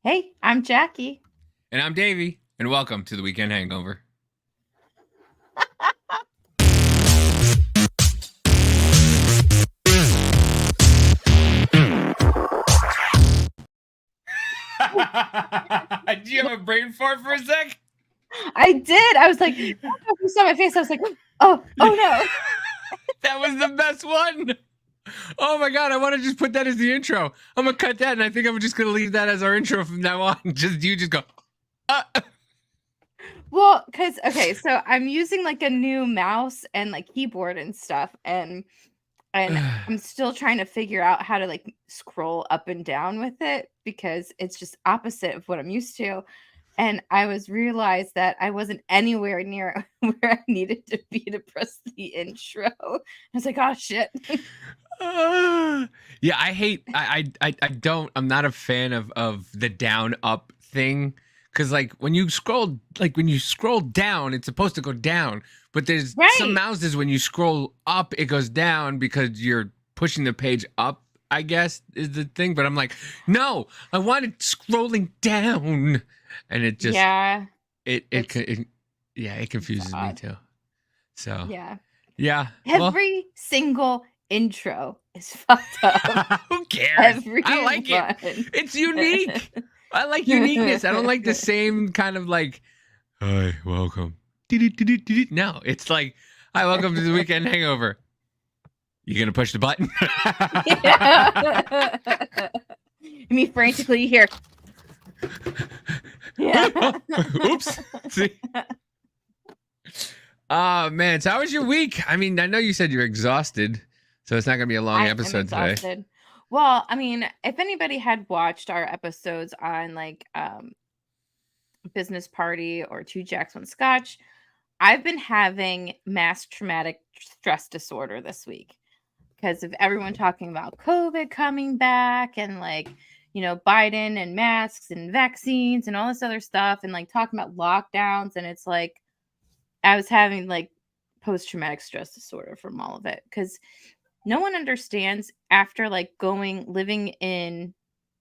Hey, I'm Jackie. And I'm Davey, and welcome to the Weekend Hangover. Did you have a brain fart for a sec? I did. I was like, you saw my face. I was like, oh no. That was the best one. Oh my god, I want to just put that as the intro. I'm gonna cut that, and I think I'm just gonna leave that as our intro from now on. Just go. Well, okay, so I'm using like a new mouse and like keyboard and stuff, and I'm still trying to figure out how to like scroll up and down with it because it's just opposite of what I'm used to. And I realized that I wasn't anywhere near where I needed to be to press the intro. I was like, oh shit. Yeah, I hate. I don't. I'm not a fan of the down up thing because when you scroll down, it's supposed to go down. But there's some Right. mouses when you scroll up, it goes down because you're pushing the page up. I guess is the thing. But I'm like, no, I wanted scrolling down, and it just Yeah. it It's confuses me odd. too. So Yeah. yeah, well. Every single intro is fucked up. Who cares? Every I like it. one. It's unique. I like uniqueness. I don't like the same kind of hi, welcome. No, it's like, hi, welcome to the Weekend Hangover. You gonna push the button? Me frantically here. Yeah. Oops. See? Oh man, so how was your week? I mean, I know you said you're exhausted, so it's not gonna be a long I am episode today. exhausted. Well, I mean, if anybody had watched our episodes on Business Party or Two Jacks One Scotch, I've been having mass traumatic stress disorder this week because of everyone talking about COVID coming back and Biden and masks and vaccines and all this other stuff and talking about lockdowns. And it's like, I was having post-traumatic stress disorder from all of it because no one understands after living in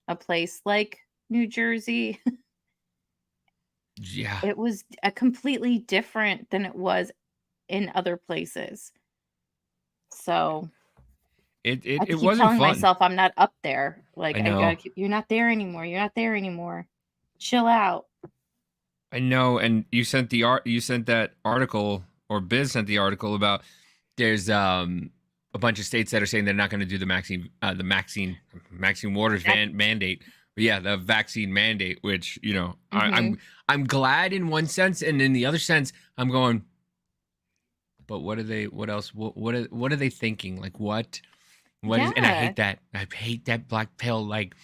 a place like New Jersey. Yeah. It was a completely different than it was in other places. So I It keep wasn't telling fun. myself I'm not up there. I know. You're not there anymore. You're not there anymore. Chill out. I know, and you sent that article, or Biz sent the article about there's a bunch of states that are saying they're not going to do the Maxine Waters mandate. But yeah, the vaccine mandate, which I'm glad in one sense, and in the other sense, I'm going. But what are they? What else? What are they thinking? Like what? What is? And I hate that. I hate that black pill. Like,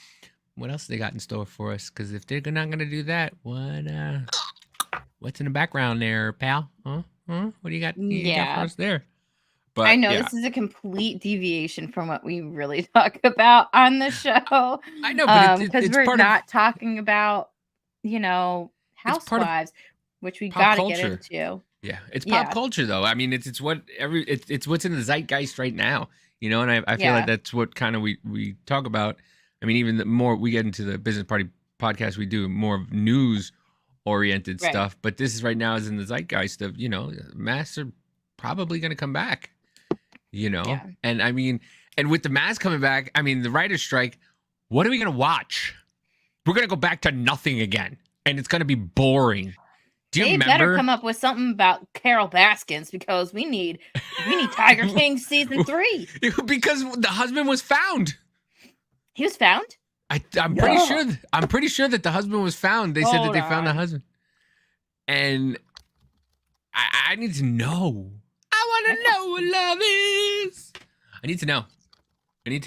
what else they got in store for us? Because if they're not going to do that, what's in the background there, pal? Huh? What do you got? You got for us there? But I know yeah. this is a complete deviation from what we really talk about on the show. I know, but because we're not talking about housewives, which we got to get into. Yeah, it's pop culture though. I mean, it's what's in the zeitgeist right now, and I feel like that's what kind of we talk about. I mean, even the more we get into the Business Party podcast, we do more news oriented stuff. But this is right now is in the zeitgeist of masks are probably going to come back. And I mean, and with the masks coming back, I mean, the writer's strike. What are we going to watch? We're going to go back to nothing again, and it's going to be boring. Do you remember? They better come up with something about Carol Baskins because we need Tiger King season 3. Because the husband was found. He was found? I'm pretty sure that the husband was found. They said that they found the husband. And I need to know. I want to know what love is. I need to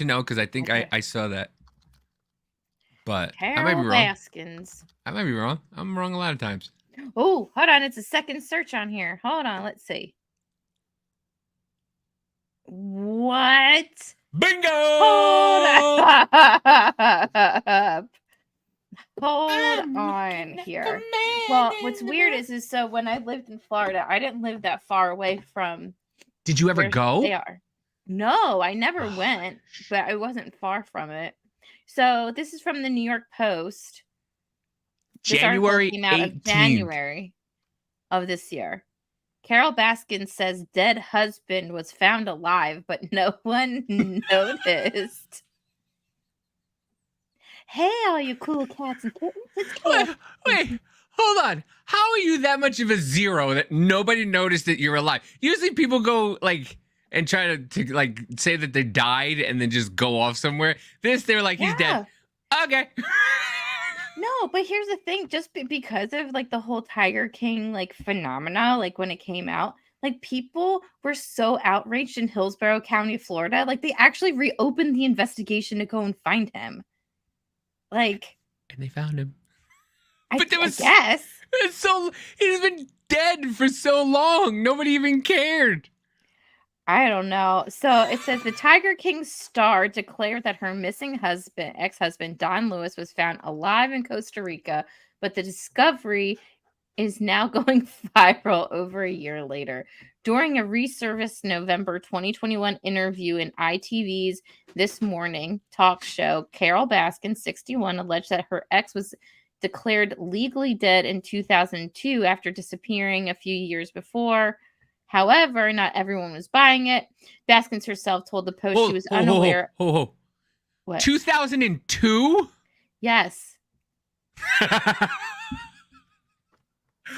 know because I think I saw that. But Carol I might be wrong. Baskins. I might be wrong. I'm wrong a lot of times. Oh, hold on. It's a second search on here. Hold on. Let's see. What? Bingo! Hold on here. Well, what's weird is so when I lived in Florida, I didn't live that far away from. Did you ever go? They are. No, I never went, but I wasn't far from it. So this is from the New York Post. This article January came out of 18th. January of this year. Carol Baskin says dead husband was found alive, but no one noticed. Hey, all you cool cats and kittens, it's Carol. Wait, hold on. How are you that much of a zero that nobody noticed that you're alive? Usually people go like and try to like say that they died and then just go off somewhere. They're like, he's dead. Okay. No, but here's the thing, just because of like the whole Tiger King like phenomena, like when it came out, like people were so outraged in Hillsborough County, Florida, like they actually reopened the investigation to go and find him. Like, and they found him. I guess. It's so he's been dead for so long. Nobody even cared. I don't know. So it says the Tiger King star declared that her missing ex-husband, Don Lewis, was found alive in Costa Rica, but the discovery is now going viral over a year later. During a resurfaced November 2021 interview in ITV's This Morning talk show, Carol Baskin, 61, alleged that her ex was declared legally dead in 2002 after disappearing a few years before. However, not everyone was buying it. Baskins herself told the Post she was unaware. What? 2002? Yes. I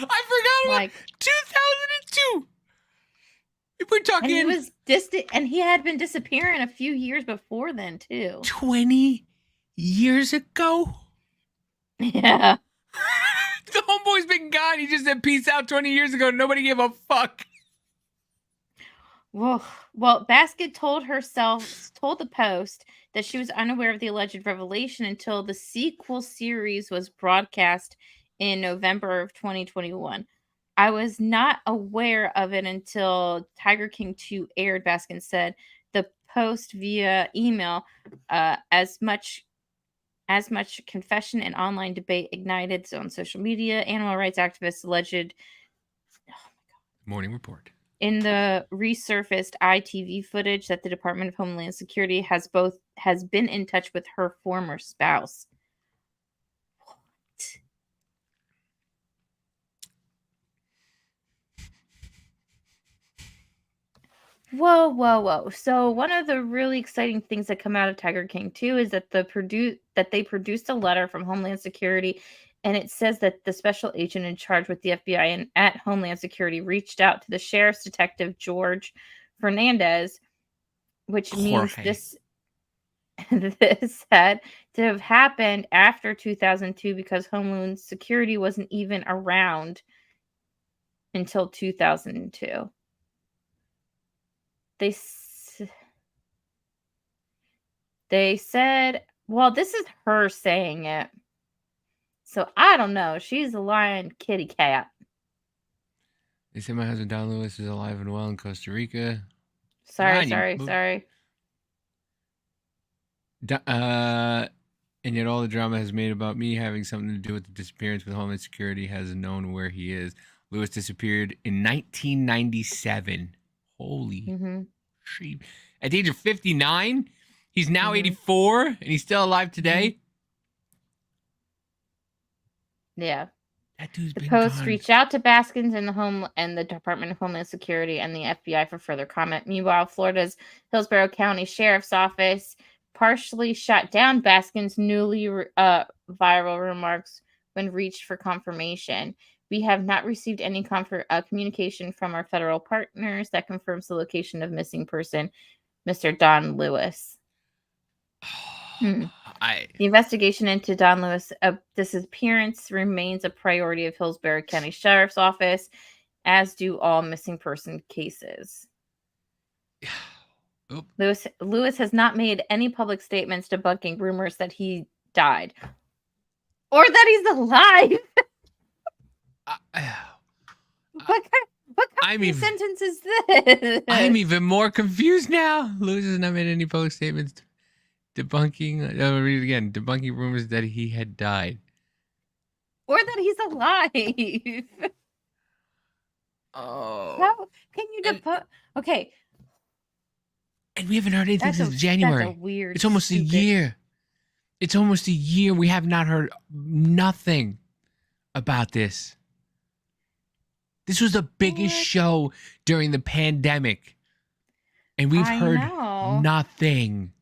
forgot about 2002. If we're talking, and he was distant, and he had been disappearing a few years before then too. 20 years ago. Yeah. The homeboy's been gone. He just said peace out 20 years ago. Nobody gave a fuck. Well, Baskin told the Post that she was unaware of the alleged revelation until the sequel series was broadcast in November of 2021. I was not aware of it until Tiger King 2 aired, Baskin said. The Post via email, as much confession and online debate ignited on social media. Animal rights activists alleged. Morning Report. In the resurfaced ITV footage that the Department of Homeland Security has been in touch with her former spouse. What? Whoa. So one of the really exciting things that come out of Tiger King 2 is that they produced a letter from Homeland Security, and it says that the special agent in charge with the FBI and at Homeland Security reached out to the sheriff's detective, George Fernandez, which means this had to have happened after 2002 because Homeland Security wasn't even around until 2002. They said, well, this is her saying it. So I don't know. She's a lying kitty cat. They said my husband Don Lewis is alive and well in Costa Rica. Sorry. And yet all the drama has made about me having something to do with the disappearance with Homeland Security has known where he is. Lewis disappeared in 1997. Holy shit. At the age of 59, he's now 84, and he's still alive today. Yeah. That dude's been The Post gone. reached out to Baskins and the Department of Homeland Security and the FBI for further comment. Meanwhile, Florida's Hillsborough County Sheriff's Office partially shut down Baskins' newly viral remarks when reached for confirmation. We have not received any communication from our federal partners that confirms the location of missing person, Mr. Don Lewis. The investigation into Don Lewis' disappearance remains a priority of Hillsborough County Sheriff's Office, as do all missing person cases. Lewis has not made any public statements debunking rumors that he died or that he's alive. What kind of sentence is this? I'm even more confused now. Lewis has not made any public statements debunking. I'll read it again. Debunking rumors that he had died or that he's alive. Oh, how can you debunk? Okay, and we haven't heard anything since January. That's a weird. It's almost a year. It's almost a year. We have not heard nothing. about this. This was the biggest show during the pandemic. And we've heard nothing.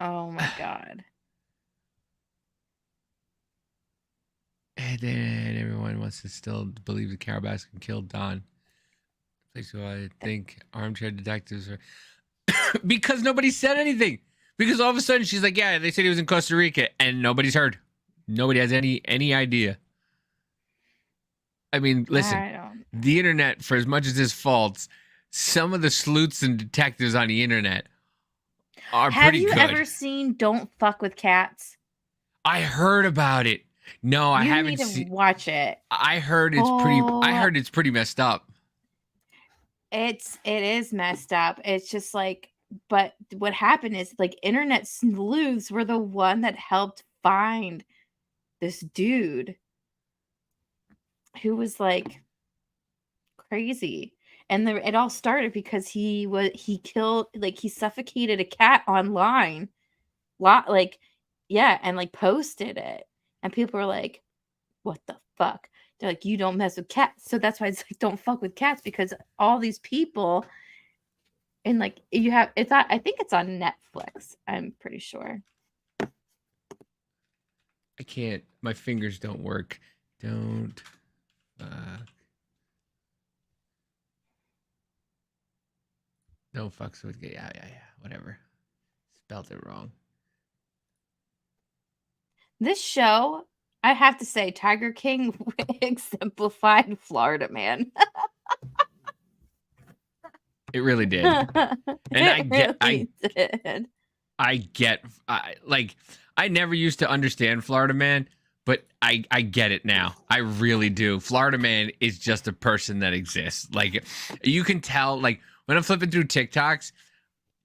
Oh my God. And then everyone wants to still believe that Carol Baskin killed Don. So I think armchair detectives are... because nobody said anything. Because all of a sudden she's like, yeah, they said he was in Costa Rica, and nobody's heard. Nobody has any idea. I mean, listen, the internet, for as much as it's false, some of the sleuths and detectives on the internet are pretty good. Have you ever seen Don't Fuck with Cats? I heard about it. No, I haven't seen. You need to watch it. I heard it's pretty messed up. It is messed up. It's just like, but what happened is like internet sleuths were the one that helped find this dude who was like crazy. And it all started because he suffocated a cat online. And like posted it. And people were like, what the fuck? They're like, you don't mess with cats. So that's why it's like, don't fuck with cats, because all these people, and like I think it's on Netflix. I'm pretty sure. I can't. My fingers don't work. Don't fuck with. Yeah. Whatever. Spelled it wrong. This show, I have to say, Tiger King exemplified Florida man. It really did. And I never used to understand Florida man, but I get it now. I really do. Florida man is just a person that exists. Like, you can tell, like, when I'm flipping through TikToks,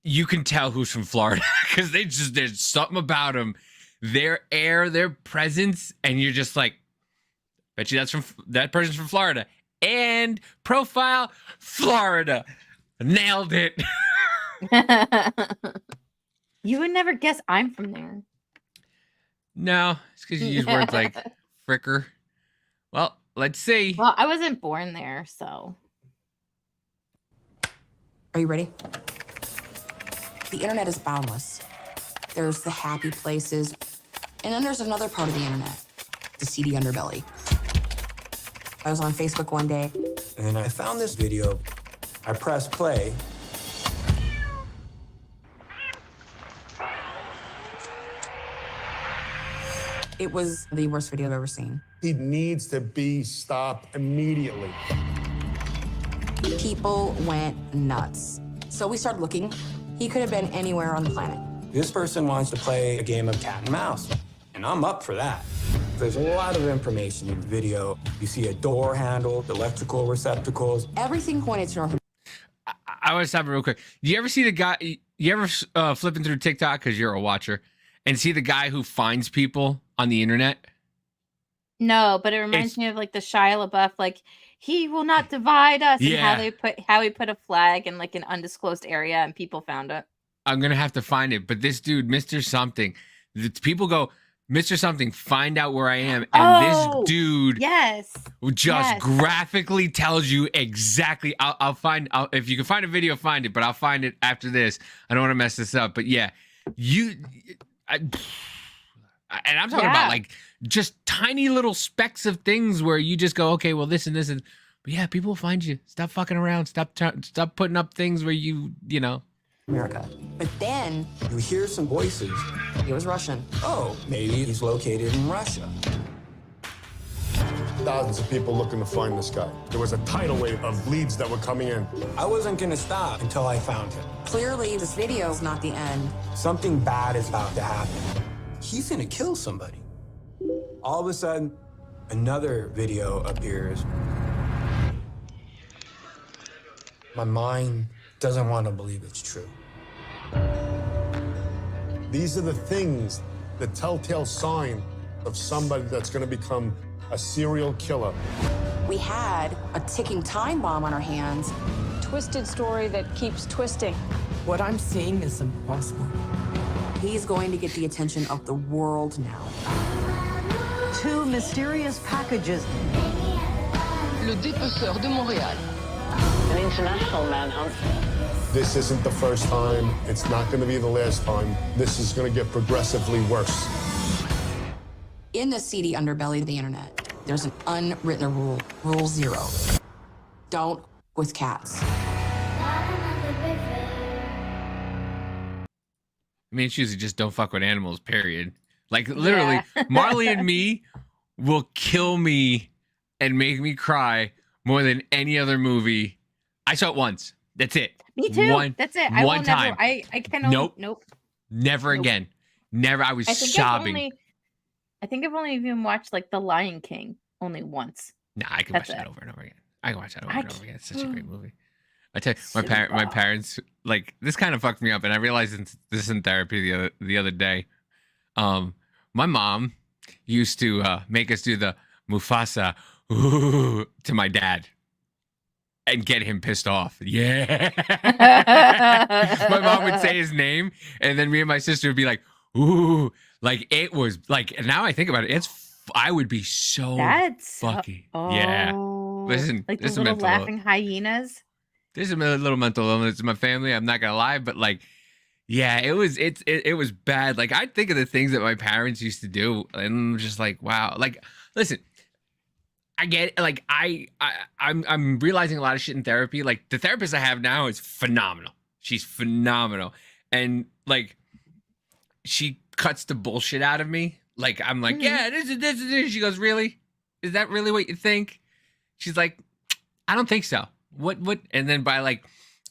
you can tell who's from Florida because there's something about them. Their air, their presence, and you're just like, bet you that person's from Florida. And profile, Florida. Nailed it. You would never guess I'm from there. No, it's because you use words like fricker. Well, let's see. Well, I wasn't born there, so. Are you ready? The internet is boundless. There's the happy places, and then there's another part of the internet, the seedy underbelly. I was on Facebook one day, and I found this video. I pressed play. It was the worst video I've ever seen. He needs to be stopped immediately. People went nuts. So we started looking. He could have been anywhere on the planet. This person wants to play a game of cat and mouse, and I'm up for that. There's a lot of information in the video. You see a door handle, electrical receptacles. Everything pointed to North. I want to stop it real quick. Do you ever see the guy, you ever flipping through TikTok, because you're a watcher, and see the guy who finds people on the internet? No, but it reminds me of like the Shia LaBeouf, like, he will not divide us. Yeah. And how he put a flag in like an undisclosed area and people found it. I'm going to have to find it. But this dude, Mr. Something, people go, Mr. Something, find out where I am. And this dude just graphically tells you exactly. I'll find, if you can find a video, find it. But I'll find it after this. I don't want to mess this up. But yeah, and I'm talking about like just tiny little specks of things where you just go, okay, well, this and this. But yeah, people will find you. Stop fucking around. Stop putting up things where you know. America. But then you hear some voices. He was Russian. Oh, maybe he's located in Russia. Thousands of people looking to find this guy. There was a tidal wave of leads that were coming in. I wasn't going to stop until I found him. Clearly, this video is not the end. Something bad is about to happen. He's going to kill somebody. All of a sudden, another video appears. My mind doesn't want to believe it's true. These are the things, the telltale sign of somebody that's going to become a serial killer. We had a ticking time bomb on our hands. Twisted story that keeps twisting. What I'm seeing is impossible. He's going to get the attention of the world now. 2 mysterious packages. Le dépeceur de Montréal. An international manhunt. This isn't the first time. It's not going to be the last time. This is going to get progressively worse. In the seedy underbelly of the internet, there's an unwritten rule, Rule 0. Don't with cats. I mean, it's usually just don't fuck with animals, period. Like, literally, Marley and Me will kill me and make me cry more than any other movie. I saw it once. That's it. Me too. That's it. I one will time. Never, I can only, Nope. Never again. Never. I was sobbing. I think I've only even watched like The Lion King only once. Nah, I can watch that over and over again. I can watch that over and over again. It's such a great movie. I tell you, my parents, like, this kind of fucked me up, and I realized this in therapy the other day. My mom used to make us do the Mufasa to my dad and get him pissed off. Yeah. My mom would say his name, and then me and my sister would be like, ooh. Like, it was, like, now I think about it, I would be so fucking, yeah. Listen, like this the is little laughing hyenas. There's a little mental illness in my family. I'm not gonna lie, but like, yeah, it was bad. Like, I think of the things that my parents used to do, and I'm just like, wow. Like, listen, I get it. Like, I'm realizing a lot of shit in therapy. Like, the therapist I have now is phenomenal. She's phenomenal, and like, she cuts the bullshit out of me. Like, I'm like, yeah, this is this. She goes, really? Is that really what you think? She's like, I don't think so. What? And then by like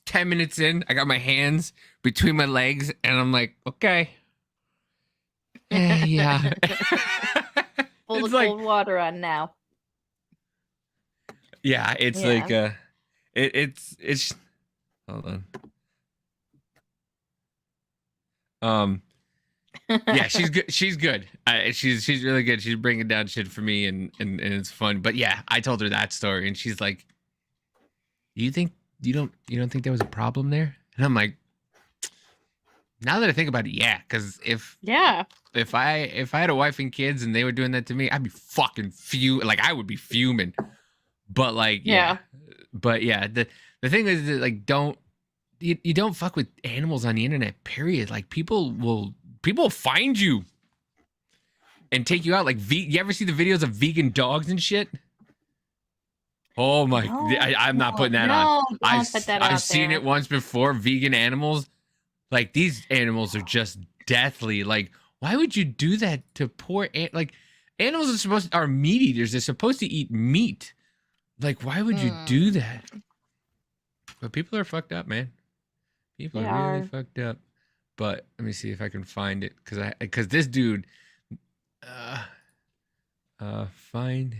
10 minutes in, I got my hands between my legs, and I'm like, okay. Yeah. Full of cold water on now. Yeah, it's like, it's, hold on. Yeah, she's good. She's good. She's really good. She's bringing down shit for me, and it's fun. But yeah, I told her that story, and she's like, you don't think there was a problem there? And I'm like, now that I think about it, yeah, because if I had a wife and kids and they were doing that to me, I'd be fucking like, I would be fuming. But like, but yeah, the thing is that, like, you don't fuck with animals on the internet, period. Like, people will find you and take you out. Like, you ever see the videos of vegan dogs and shit? Oh my! I'm not putting that on. I've seen it once before. Vegan animals, like, these animals are just deathly. Like, why would you do that to poor like, animals are meat eaters. They're supposed to eat meat. Like, why would you do that? But people are fucked up, man. People are really fucked up. But let me see if I can find it, because this dude, find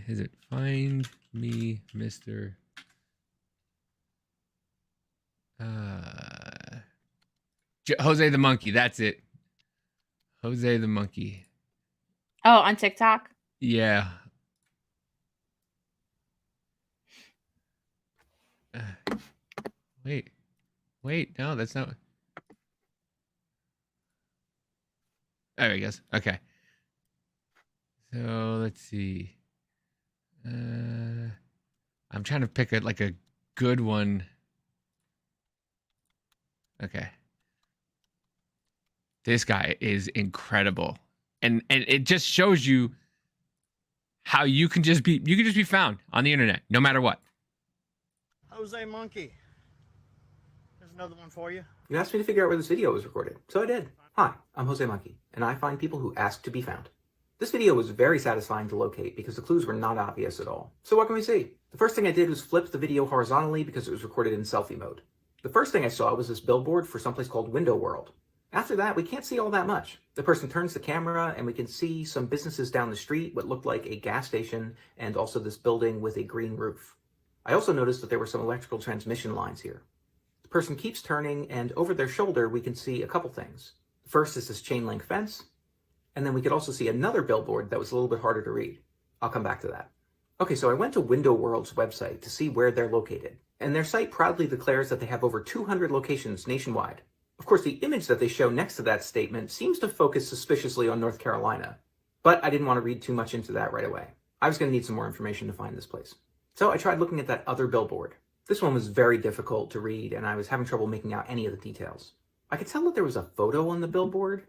me, Mr. Jose the Monkey. That's it. Jose the Monkey. Oh, on TikTok? Yeah. Wait, no, that's not. There he goes. Okay. So let's see. I'm trying to pick a good one. Okay. This guy is incredible. And it just shows you how you can just be found on the internet, no matter what. Jose Monkey. There's another one for you. You asked me to figure out where this video was recorded, so I did. Hi, I'm Jose Monkey, and I find people who ask to be found. This video was very satisfying to locate because the clues were not obvious at all. So what can we see? The first thing I did was flip the video horizontally because it was recorded in selfie mode. The first thing I saw was this billboard for someplace called Window World. After that, we can't see all that much. The person turns the camera and we can see some businesses down the street, what looked like a gas station, and also this building with a green roof. I also noticed that there were some electrical transmission lines here. The person keeps turning, and over their shoulder we can see a couple things. First is this chain link fence, and then we could also see another billboard that was a little bit harder to read. I'll come back to that. Okay, so I went to Window World's website to see where they're located, and their site proudly declares that they have over 200 locations nationwide. Of course, the image that they show next to that statement seems to focus suspiciously on North Carolina, but I didn't want to read too much into that right away. I was going to need some more information to find this place. So I tried looking at that other billboard. This one was very difficult to read, and I was having trouble making out any of the details. I could tell that there was a photo on the billboard,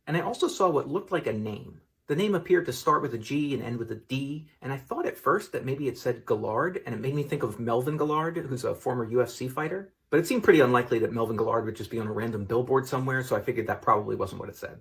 and I also saw what looked like a name. The name appeared to start with a G and end with a D, and I thought at first that maybe it said Gillard, and it made me think of Melvin Gillard, who's a former UFC fighter. But it seemed pretty unlikely that Melvin Gillard would just be on a random billboard somewhere, so I figured that probably wasn't what it said.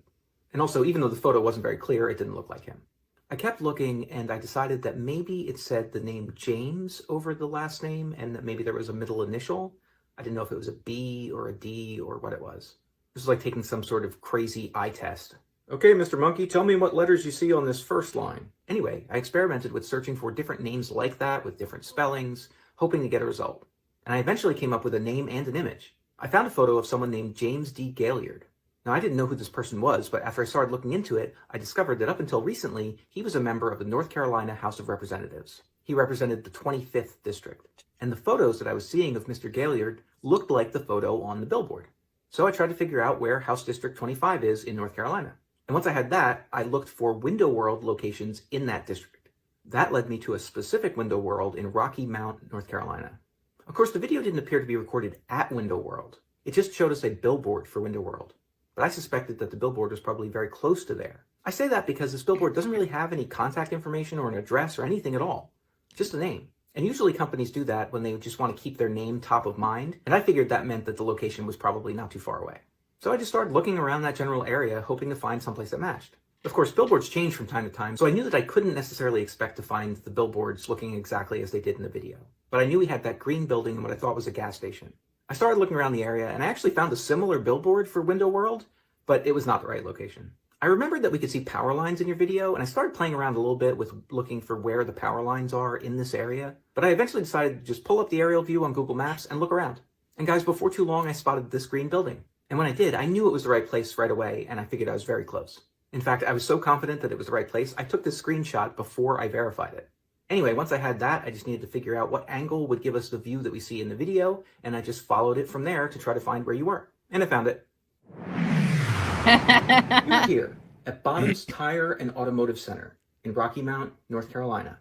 And also, even though the photo wasn't very clear, it didn't look like him. I kept looking, and I decided that maybe it said the name James over the last name, and that maybe there was a middle initial. I didn't know if it was a B or a D or what it was. This was like taking some sort of crazy eye test. Okay, Mr. Monkey, tell me what letters you see on this first line. Anyway, I experimented with searching for different names like that with different spellings, hoping to get a result. And I eventually came up with a name and an image. I found a photo of someone named James D. Gaillard. Now, I didn't know who this person was, but after I started looking into it, I discovered that up until recently, he was a member of the North Carolina House of Representatives. He represented the 25th District. And the photos that I was seeing of Mr. Gaillard looked like the photo on the billboard. So I tried to figure out where House District 25 is in North Carolina. And once I had that, I looked for Window World locations in that district. That led me to a specific Window World in Rocky Mount, North Carolina. Of course, the video didn't appear to be recorded at Window World. It just showed us a billboard for Window World. But I suspected that the billboard was probably very close to there. I say that because this billboard doesn't really have any contact information or an address or anything at all. Just a name. And usually companies do that when they just want to keep their name top of mind. And I figured that meant that the location was probably not too far away. So I just started looking around that general area, hoping to find someplace that matched. Of course, billboards change from time to time, so I knew that I couldn't necessarily expect to find the billboards looking exactly as they did in the video. But I knew we had that green building and what I thought was a gas station. I started looking around the area, and I actually found a similar billboard for Window World, but it was not the right location. I remembered that we could see power lines in your video, and I started playing around a little bit with looking for where the power lines are in this area, but I eventually decided to just pull up the aerial view on Google Maps and look around. And guys, before too long, I spotted this green building. And when I did, I knew it was the right place right away, and I figured I was very close. In fact, I was so confident that it was the right place, I took this screenshot before I verified it. Anyway, once I had that, I just needed to figure out what angle would give us the view that we see in the video, and I just followed it from there to try to find where you were. And I found it. You're here at Bottoms Tire and Automotive Center in Rocky Mount, North Carolina.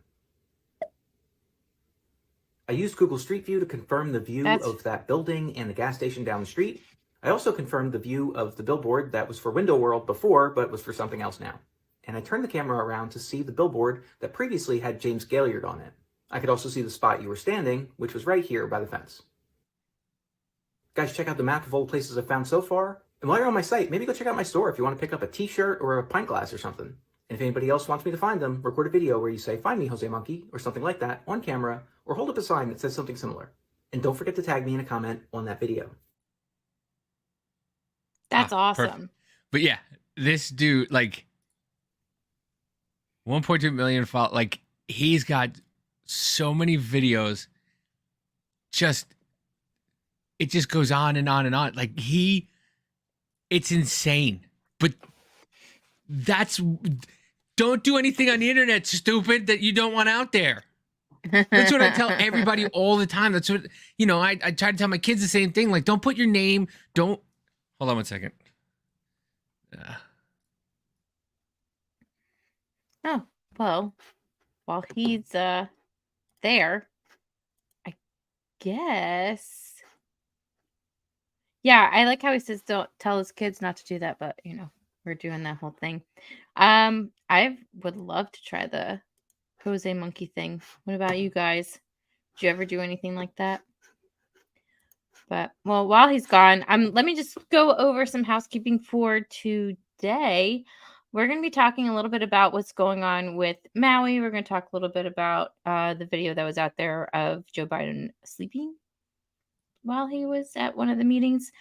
I used Google Street View to confirm the view of that building and the gas station down the street. I also confirmed the view of the billboard that was for Window World before, but was for something else now. And I turned the camera around to see the billboard that previously had James Gaillard on it. I could also see the spot you were standing, which was right here by the fence. Guys, check out the map of all the places I've found so far. And while you're on my site, maybe go check out my store if you want to pick up a t-shirt or a pint glass or something. And if anybody else wants me to find them, record a video where you say, "Find me, Jose Monkey," or something like that on camera, or hold up a sign that says something similar. And don't forget to tag me in a comment on that video. That's awesome. Perfect. But yeah, this dude, like 1.2 million followers, like he's got so many videos. It just goes on and on and on. Like it's insane. But don't do anything on the internet, stupid, that you don't want out there. That's what I tell everybody all the time. That's what, I try to tell my kids the same thing. Like, don't put your name, hold on one second. Oh, well, while he's there, I guess. Yeah, I like how he says don't tell his kids not to do that, but we're doing that whole thing. I would love to try the Jose Monkey thing. What about you guys? Did you ever do anything like that? But well, while he's gone, let me just go over some housekeeping for today. We're going to be talking a little bit about what's going on with Maui. We're going to talk a little bit about the video that was out there of Joe Biden sleeping while he was at one of the meetings.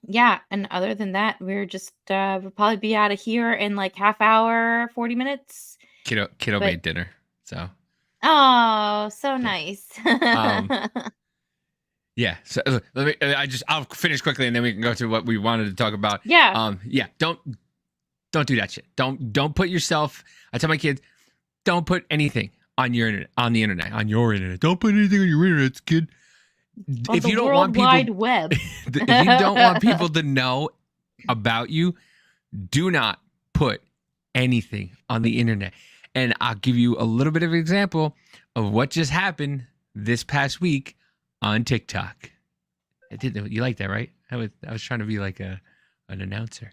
Yeah, and other than that, we're just we'll probably be out of here in like half hour, 40 minutes. Kiddo made dinner, so. Oh, so nice. Yeah, so I'll finish quickly and then we can go to what we wanted to talk about. Yeah. Yeah, don't do that shit. Don't put yourself. I tell my kids, don't put anything on your internet, on your internet. Don't put anything on your internet, kid. On if the you don't World want people, Wide Web. if you don't want people to know about you, do not put anything on the internet. And I'll give you a little bit of an example of what just happened this past week on TikTok. You like that, right? I was trying to be like an announcer.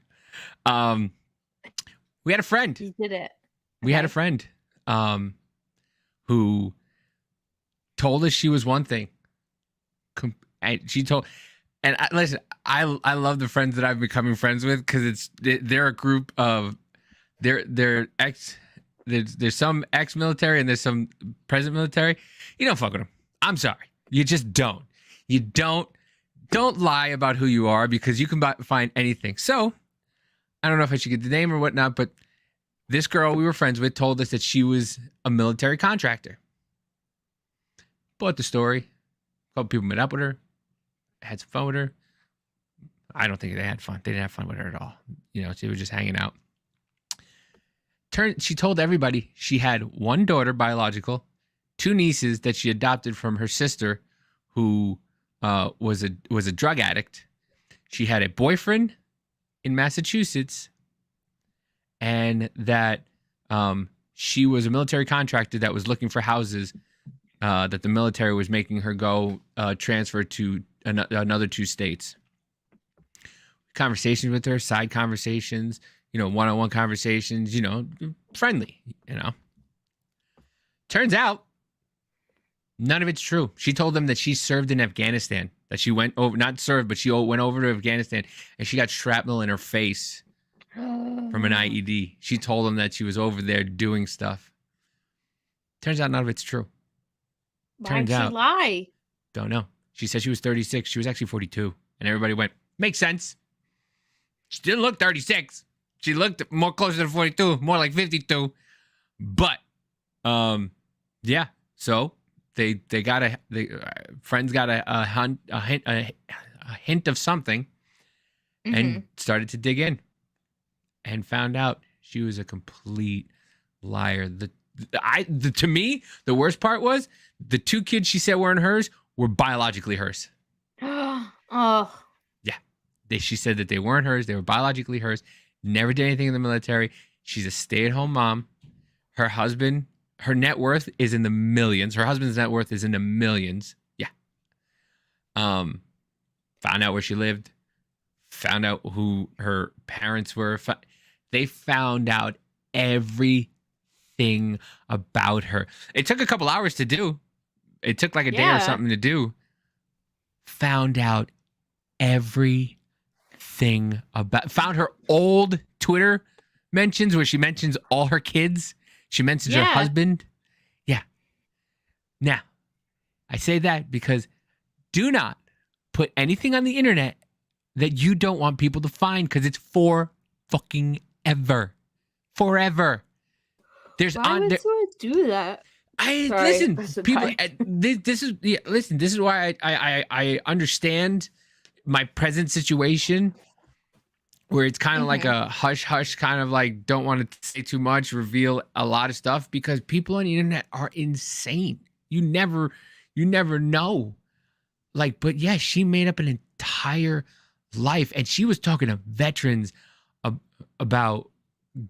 We had a friend. You did it. We had a friend who told us she was one thing. And she told, and listen, I love the friends that I've becoming friends with because they're a group of they're there's some ex-military and there's some present military. You don't fuck with them. I'm sorry, you just don't. You don't lie about who you are because you can find anything. So I don't know if I should get the name or whatnot, but this girl we were friends with told us that she was a military contractor. Bought the story. A couple people met up with her. Had some fun with her. I don't think they had fun. They didn't have fun with her at all. You know, she was just hanging out. She told everybody she had one daughter, biological, two nieces that she adopted from her sister, who was a drug addict. She had a boyfriend in Massachusetts, and that she was a military contractor that was looking for houses that the military was making her go transfer to another 2 states. Conversations with her, side conversations, one-on-one conversations, friendly, Turns out, none of it's true. She told them that she served in Afghanistan, that she went over, not served, but she went over to Afghanistan and she got shrapnel in her face from an IED. She told them that she was over there doing stuff. Turns out none of it's true. Why'd she lie? Don't know. She said she was 36. She was actually 42. And everybody went, makes sense. She didn't look 36. She looked more closer to 42, more like 52. But, yeah. So friends got a hint of something and started to dig in and found out she was a complete liar. To me, the worst part was the 2 kids she said weren't hers were biologically hers. Oh. Yeah. She said that they weren't hers. They were biologically hers. Never did anything in the military. She's a stay-at-home mom. Her husband, her net worth is in the millions. Her husband's net worth is in the millions. Yeah. Found out where she lived. Found out who her parents were. They found out everything about her. It took a couple hours to do. It took like a day or something to do. Found out everything found her old Twitter mentions where she mentions all her kids. She mentions her husband. Yeah. Now, I say that because do not put anything on the internet that you don't want people to find because it's for fucking ever. Forever. Why would someone do that? Listen, people. This is why I understand my present situation, where it's kind of like a hush hush, kind of like don't want to say too much, reveal a lot of stuff because people on the internet are insane. You never know. But yeah, she made up an entire life, and she was talking to veterans about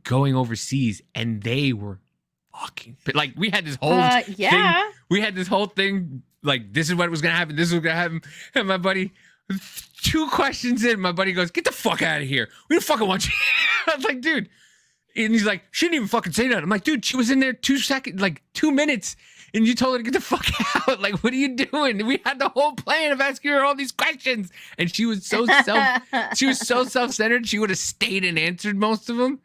going overseas, and they were fucking we had this whole thing. We had this whole thing this is what was gonna happen. This was gonna happen, and my buddy, 2 questions in, my buddy goes, "Get the fuck out of here. We don't fucking want you." I was like, dude, and he's like, "She didn't even fucking say that." I'm like, dude, she was in there 2 seconds, 2 minutes, and you told her to get the fuck out. What are you doing? We had the whole plan of asking her all these questions, and she was so self-centered. She would have stayed and answered most of them.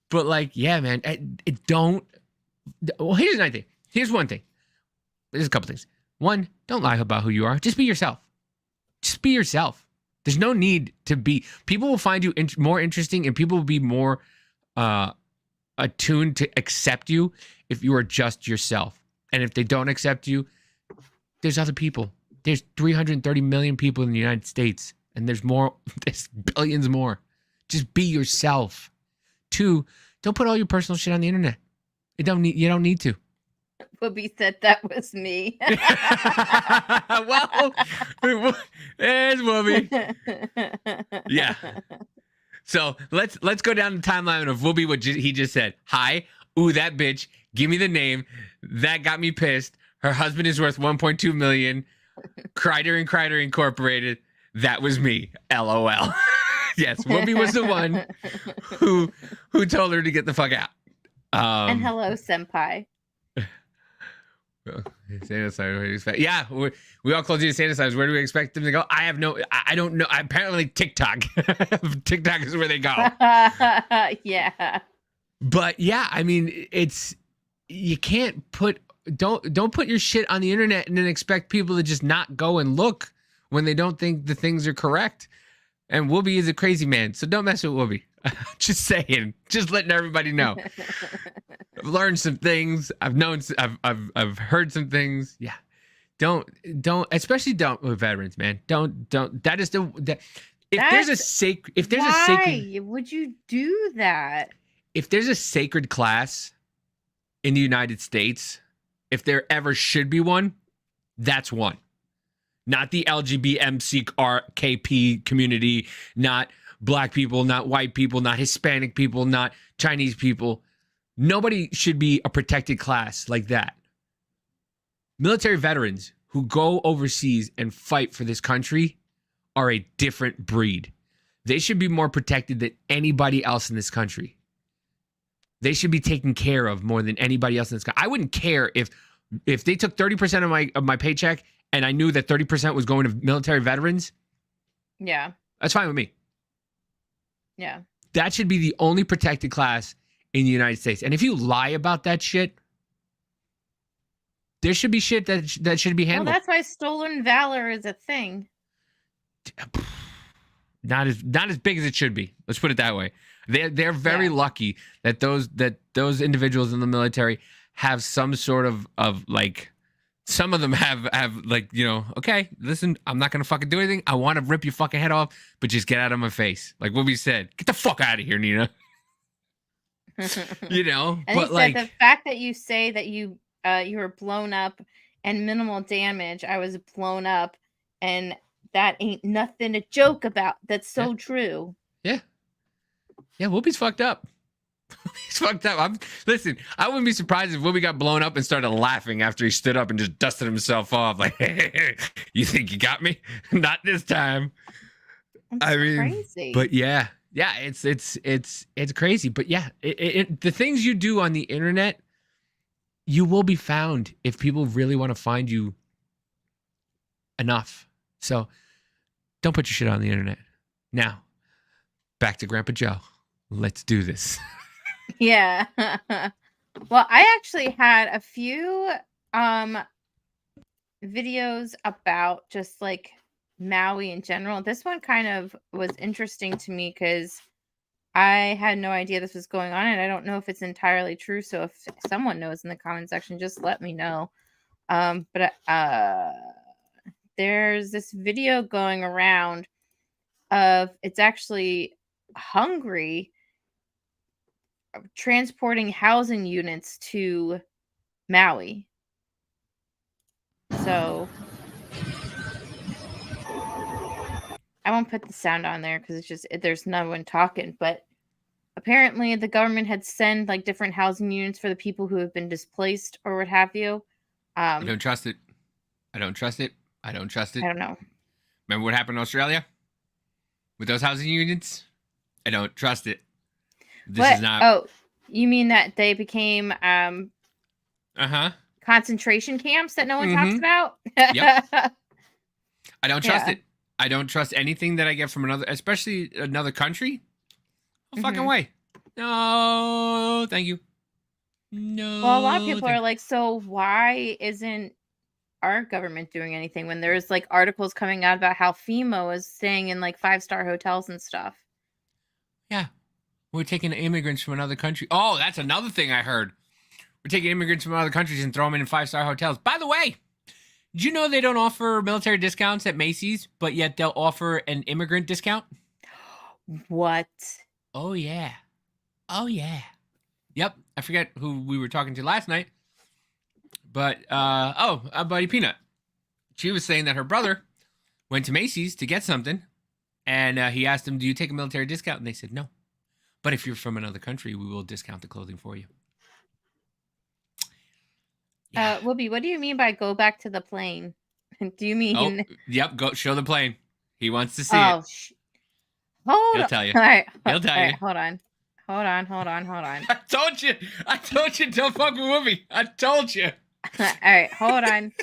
But yeah, man, it don't. Well, here's another thing. Here's one thing. There's a couple things. One, don't lie about who you are. Just be yourself. Just be yourself. There's no need to be. People will find you more interesting, and people will be more attuned to accept you if you are just yourself. And if they don't accept you, there's other people. There's 330 million people in the United States, and there's more. There's billions more. Just be yourself. 2, don't put all your personal shit on the internet. You don't need to. Whoopi said that was me. Well, there's Whoopi. Yeah. So let's go down the timeline of Whoopi. What he just said. Hi. Ooh, that bitch. Give me the name. That got me pissed. Her husband is worth 1.2 million. Kreider and Kreider Incorporated. That was me. LOL. Yes, Whoopi was the one who told her to get the fuck out. And hello, senpai. Yeah, we all close to sanitize. Where do we expect them to go? I don't know. Apparently TikTok. TikTok is where they go. Yeah. But yeah, I mean, you can't don't put your shit on the internet and then expect people to just not go and look when they don't think the things are correct. And Whoopi is a crazy man, so don't mess with Whoopi. Just saying, just letting everybody know. I've learned some things. I've heard some things. Yeah, don't, especially don't with veterans, man. Don't. That is if there's a sacred. Why would you do that? If there's a sacred class in the United States, if there ever should be one, that's one. Not the LGBTQRKP community, not black people, not white people, not Hispanic people, not Chinese people. Nobody should be a protected class like that. Military veterans who go overseas and fight for this country are a different breed. They should be more protected than anybody else in this country. They should be taken care of more than anybody else in this country. I wouldn't care if they took 30% of my paycheck and I knew that 30% was going to military veterans. Yeah. That's fine with me. Yeah. That should be the only protected class in the United States. And if you lie about that shit, there should be shit that should be handled. Well, that's why stolen valor is a thing. Not as big as it should be. Let's put it that way. They're very lucky that those individuals in the military have some sort of like. Some of them have like, okay, listen, I'm not going to fucking do anything. I want to rip your fucking head off, but just get out of my face. Like what we said, get the fuck out of here, Nina. And but like the fact that you say that you were blown up and minimal damage, I was blown up, and that ain't nothing to joke about. That's so true. Yeah. Yeah, Whoopi's fucked up. He's fucked up. Listen, I wouldn't be surprised if Whoopi got blown up and started laughing after he stood up and just dusted himself off. Like, hey, you think you got me? Not this time. That's crazy. But yeah, it's crazy. But yeah, the things you do on the internet, you will be found if people really want to find you enough. So don't put your shit on the internet. Now, back to Grandpa Joe. Let's do this. Yeah. Well, I actually had a few videos about just like Maui in general. This one kind of was interesting to me because I had no idea this was going on, and I don't know if it's entirely true. So if someone knows in the comment section, just let me know. But there's this video going around of it's actually Hungary transporting housing units to Maui. So I won't put the sound on there because it's just there's no one talking, but apparently the government had sent like different housing units for the people who have been displaced or what have you. I don't trust it. I don't trust it. I don't trust it. I don't know. Remember what happened in Australia with those housing units? I don't trust it. This is not. Oh, you mean that they became concentration camps that no one talks about? Yep. I don't trust it. I don't trust anything that I get from another, especially another country. No fucking way. No, thank you. No. Well, a lot of people are like, so why isn't our government doing anything when there's like articles coming out about how FEMA is staying in like 5-star hotels and stuff? Yeah. We're taking immigrants from another country. Oh, that's another thing I heard. We're taking immigrants from other countries and throw them in 5-star hotels. By the way, did you know they don't offer military discounts at Macy's, but yet they'll offer an immigrant discount? What? Oh, yeah. Oh, yeah. Yep. I forget who we were talking to last night. But Buddy Peanut. She was saying that her brother went to Macy's to get something, and he asked him, "Do you take a military discount?" And they said no. But if you're from another country, we will discount the clothing for you. Yeah. Whoopi, what do you mean by go back to the plane? Do you mean? Oh, yep. Go show the plane. He wants to see Oh, it. Hold He'll on. tell you. All right. He'll tell you. Hold on. I told you. Don't fuck with Whoopi. I told you. All right. Hold on.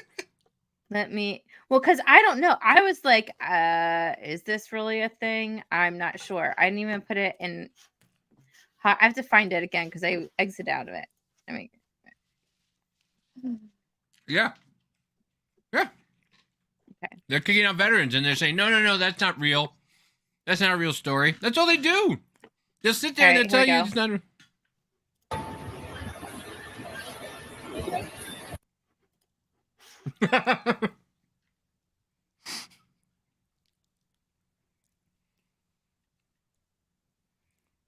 Let me. Well, because I don't know. I was like, is this really a thing? I'm not sure. I didn't even put it in. I have to find it again because I exited out of it. I mean, Yeah. Yeah. Okay. They're kicking out veterans and they're saying, no, that's not real. That's not a real story. That's all they do. They'll sit there and they'll tell you it's not.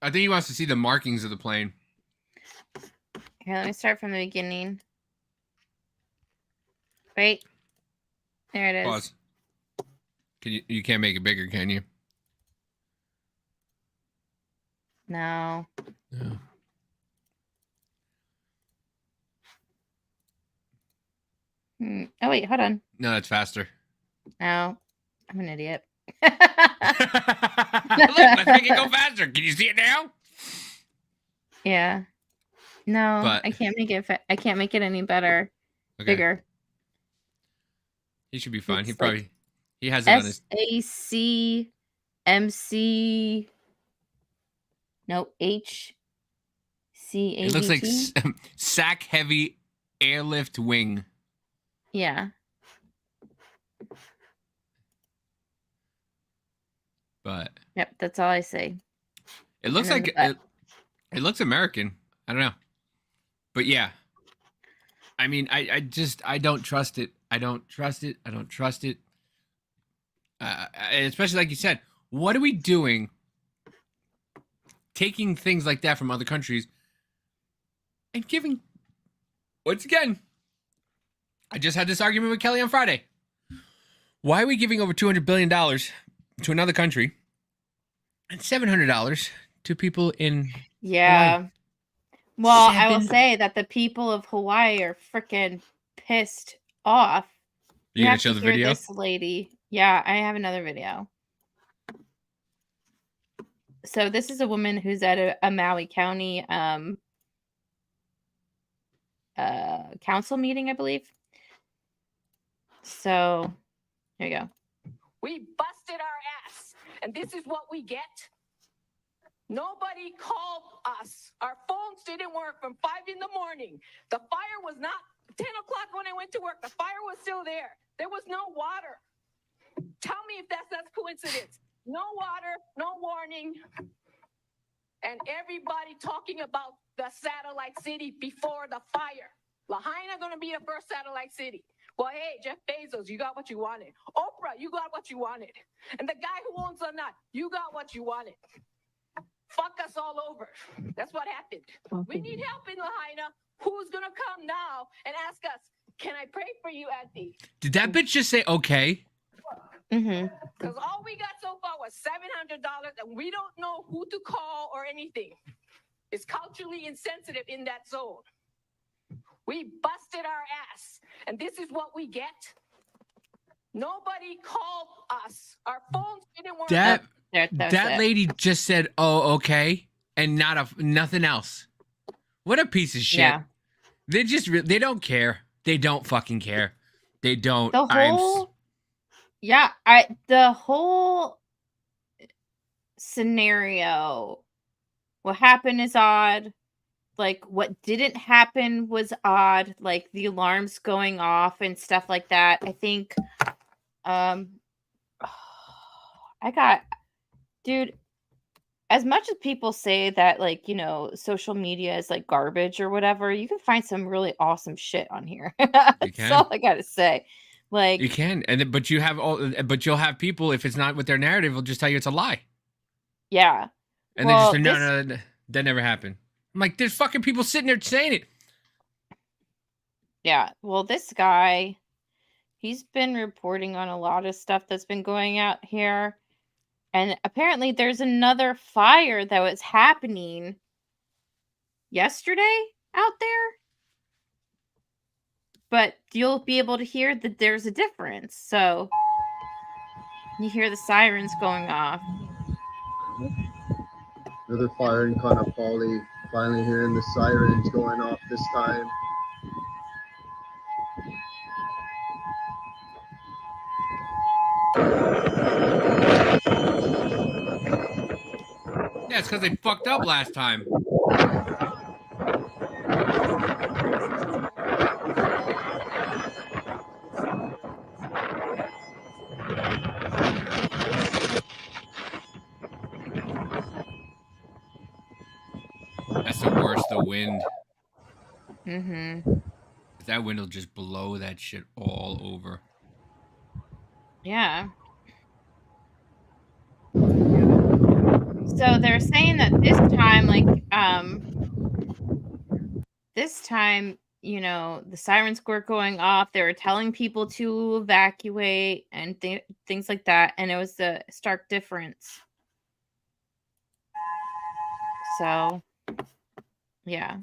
I think he wants to see the markings of the plane. Here, let me start from the beginning. Wait. There it is. Pause. You can't make it bigger, can you? No. No. Oh, wait. Hold on. No, that's faster. No. I'm an idiot. Look, let's make it go faster. Can you see it now? Yeah. No, But- I can't make it. I can't make it any better. Okay. Bigger. He should be fine. It's He probably he has it on his. SACMC. No, HCABT. It looks like sack heavy airlift wing. Yeah. But Yep, that's all I say. it looks And like then it looks American. I don't know. But yeah. I mean, I don't trust it. I don't trust it. Especially like you said, what are we doing taking things like that from other countries and giving, once again, I just had this argument with Kelly on Friday. Why are we giving over $200 billion to another country and $700 to people in Yeah. Hawaii? Well, I will say that the people of Hawaii are freaking pissed off. You gonna have show to the hear video? This lady. Yeah, I have another video. So this is a woman who's at a Maui County council meeting, I believe. So here you go. We busted our ass, and this is what we get. Nobody called us. Our phones didn't work from 5 in the morning. The fire was not 10 o'clock when I went to work. The fire was still there. There was no water. Tell me if that's coincidence. No water, no warning. And everybody talking about the satellite city before the fire. Lahaina going to be the first satellite city. Well, hey, Jeff Bezos, you got what you wanted. Oprah, you got what you wanted. And the guy who owns Nut, you got what you wanted. Fuck us all over. That's what happened. We need help in Lahaina. Who's going to come now and ask us, can I pray for you, Auntie? Did that bitch just say okay? Mm-hmm. Because all we got so far was $700, and we don't know who to call or anything. It's culturally insensitive in that zone. We busted our ass, and this is what we get. Nobody called us. Our phones didn't work. That lady just said, "Oh, okay," and nothing else. What a piece of shit. Yeah. They don't care. They don't fucking care. They don't. The whole scenario, what happened is odd. Like what didn't happen was odd. Like the alarms going off and stuff like that. I think, dude, as much as people say that, like, you know, social media is like garbage or whatever, you can find some really awesome shit on here. That's all I gotta say. Like you can, but you'll have people, if it's not with their narrative, will just tell you it's a lie. Yeah. And they just say, no, that never happened. I'm like, there's fucking people sitting there saying it. Yeah. Well, this guy, he's been reporting on a lot of stuff that's been going out here. And apparently there's another fire that was happening yesterday out there. But you'll be able to hear that there's a difference. So you hear the sirens going off. Another fire in Kaanapali. Finally hearing the sirens going off this time. Yeah, it's because they fucked up last time. That's the worst, the wind. Mm-hmm. That wind will just blow that shit all over. Yeah. So they're saying that this time, you know, the sirens were going off. They were telling people to evacuate and things like that. And it was a stark difference. So, yeah.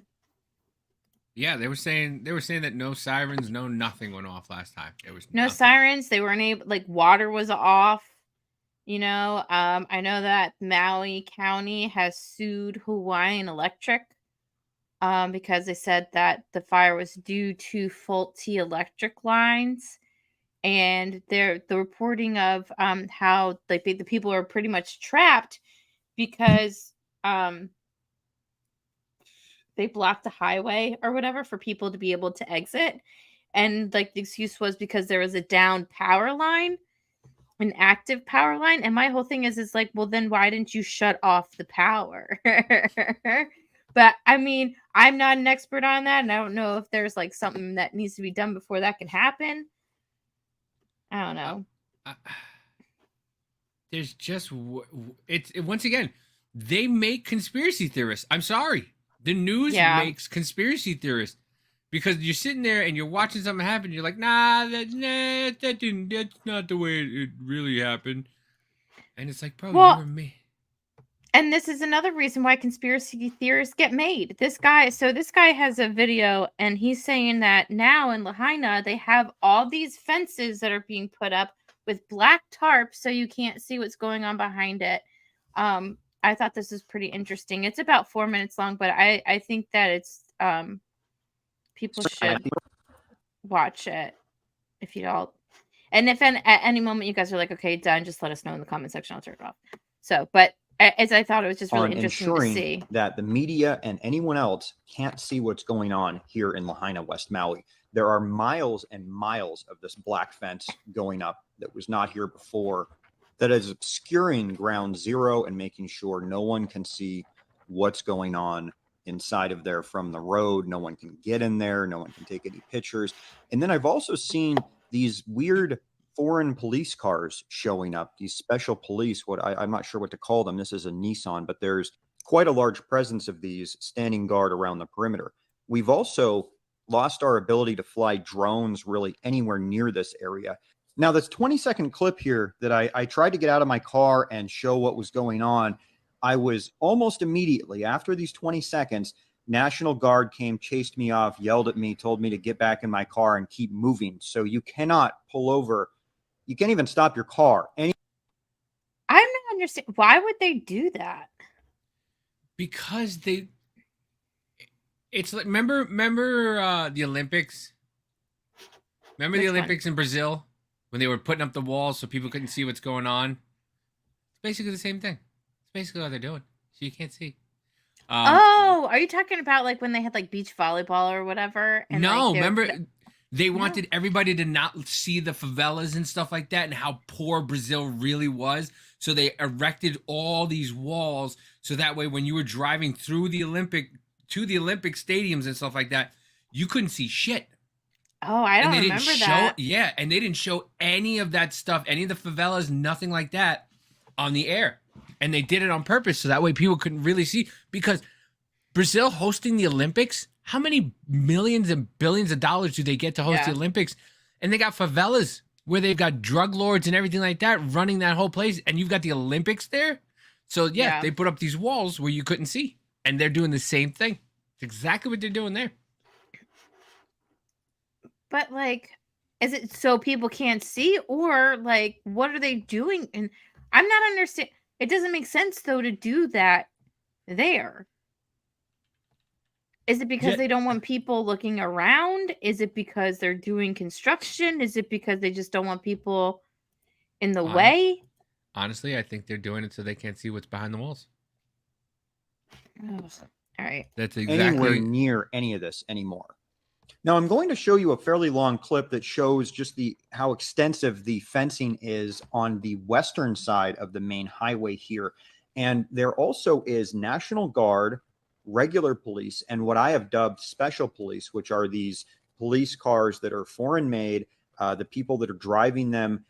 Yeah, they were saying that no sirens, no nothing went off last time. There was No nothing. sirens. They weren't able, like, water was off. You know, I know that Maui County has sued Hawaiian Electric because they said that the fire was due to faulty electric lines. And the reporting of how like the people are pretty much trapped because they blocked the highway or whatever for people to be able to exit. And like the excuse was because there was a down power line, an active power line. And my whole thing is like, well, then why didn't you shut off the power? But I mean, I'm not an expert on that, and I don't know if there's like something that needs to be done before that can happen. I don't know. There's just once again, they make conspiracy theorists. I'm sorry, the news makes conspiracy theorists because you're sitting there and you're watching something happen. You're like, that's not the way it really happened. And it's like, bro, you were me. And this is another reason why conspiracy theorists get made. This guy has a video and he's saying that now in Lahaina, they have all these fences that are being put up with black tarp so you can't see what's going on behind it. I thought this was pretty interesting. It's about 4 minutes long, but I think that it's people should watch it if you all. And if at any moment you guys are like, okay, done, just let us know in the comment section. I'll turn it off. So, but as I thought it was just really interesting to see that the media and anyone else can't see what's going on here in Lahaina, West Maui. There are miles and miles of this black fence going up that was not here before, that is obscuring ground zero and making sure no one can see what's going on inside of there from the road. No one can get in there. No one can take any pictures. And then I've also seen these weird foreign police cars showing up, these special police, I'm not sure what to call them. This is a Nissan, but there's quite a large presence of these standing guard around the perimeter. We've also lost our ability to fly drones really anywhere near this area. Now, this 20-second clip here that I tried to get out of my car and show what was going on, I was almost immediately after these 20 seconds, National Guard came, chased me off, yelled at me, told me to get back in my car and keep moving. So you cannot pull over. You can't even stop your car. I'm not understanding. Why would they do that? Because it's like, remember the Olympics? Remember the Olympics in Brazil when they were putting up the walls so people couldn't see what's going on? It's basically the same thing. It's basically what they're doing. So you can't see. Are you talking about like when they had like beach volleyball or whatever? And no, like, remember they wanted everybody to not see the favelas and stuff like that and how poor Brazil really was. So they erected all these walls so that way when you were driving through the Olympic stadiums and stuff like that, you couldn't see shit. Oh, I don't remember that. Yeah, and they didn't show any of that stuff, any of the favelas, nothing like that on the air. And they did it on purpose so that way people couldn't really see, because Brazil hosting the Olympics How many millions and billions of dollars do they get to host the Olympics? And they got favelas where they've got drug lords and everything like that running that whole place, and you've got the Olympics there. So yeah, they put up these walls where you couldn't see, and they're doing the same thing. It's exactly what they're doing there. But like, is it so people can't see, or like, what are they doing? And I'm not understanding. It doesn't make sense though to do that there. Is it because they don't want people looking around? Is it because they're doing construction? Is it because they just don't want people in the way? Honestly, I think they're doing it so they can't see what's behind the walls. All right. That's exactly anywhere near any of this anymore. Now I'm going to show you a fairly long clip that shows just how extensive the fencing is on the western side of the main highway here. And there also is National Guard, regular police, and what I have dubbed special police, which are these police cars that are foreign made. The people that are driving them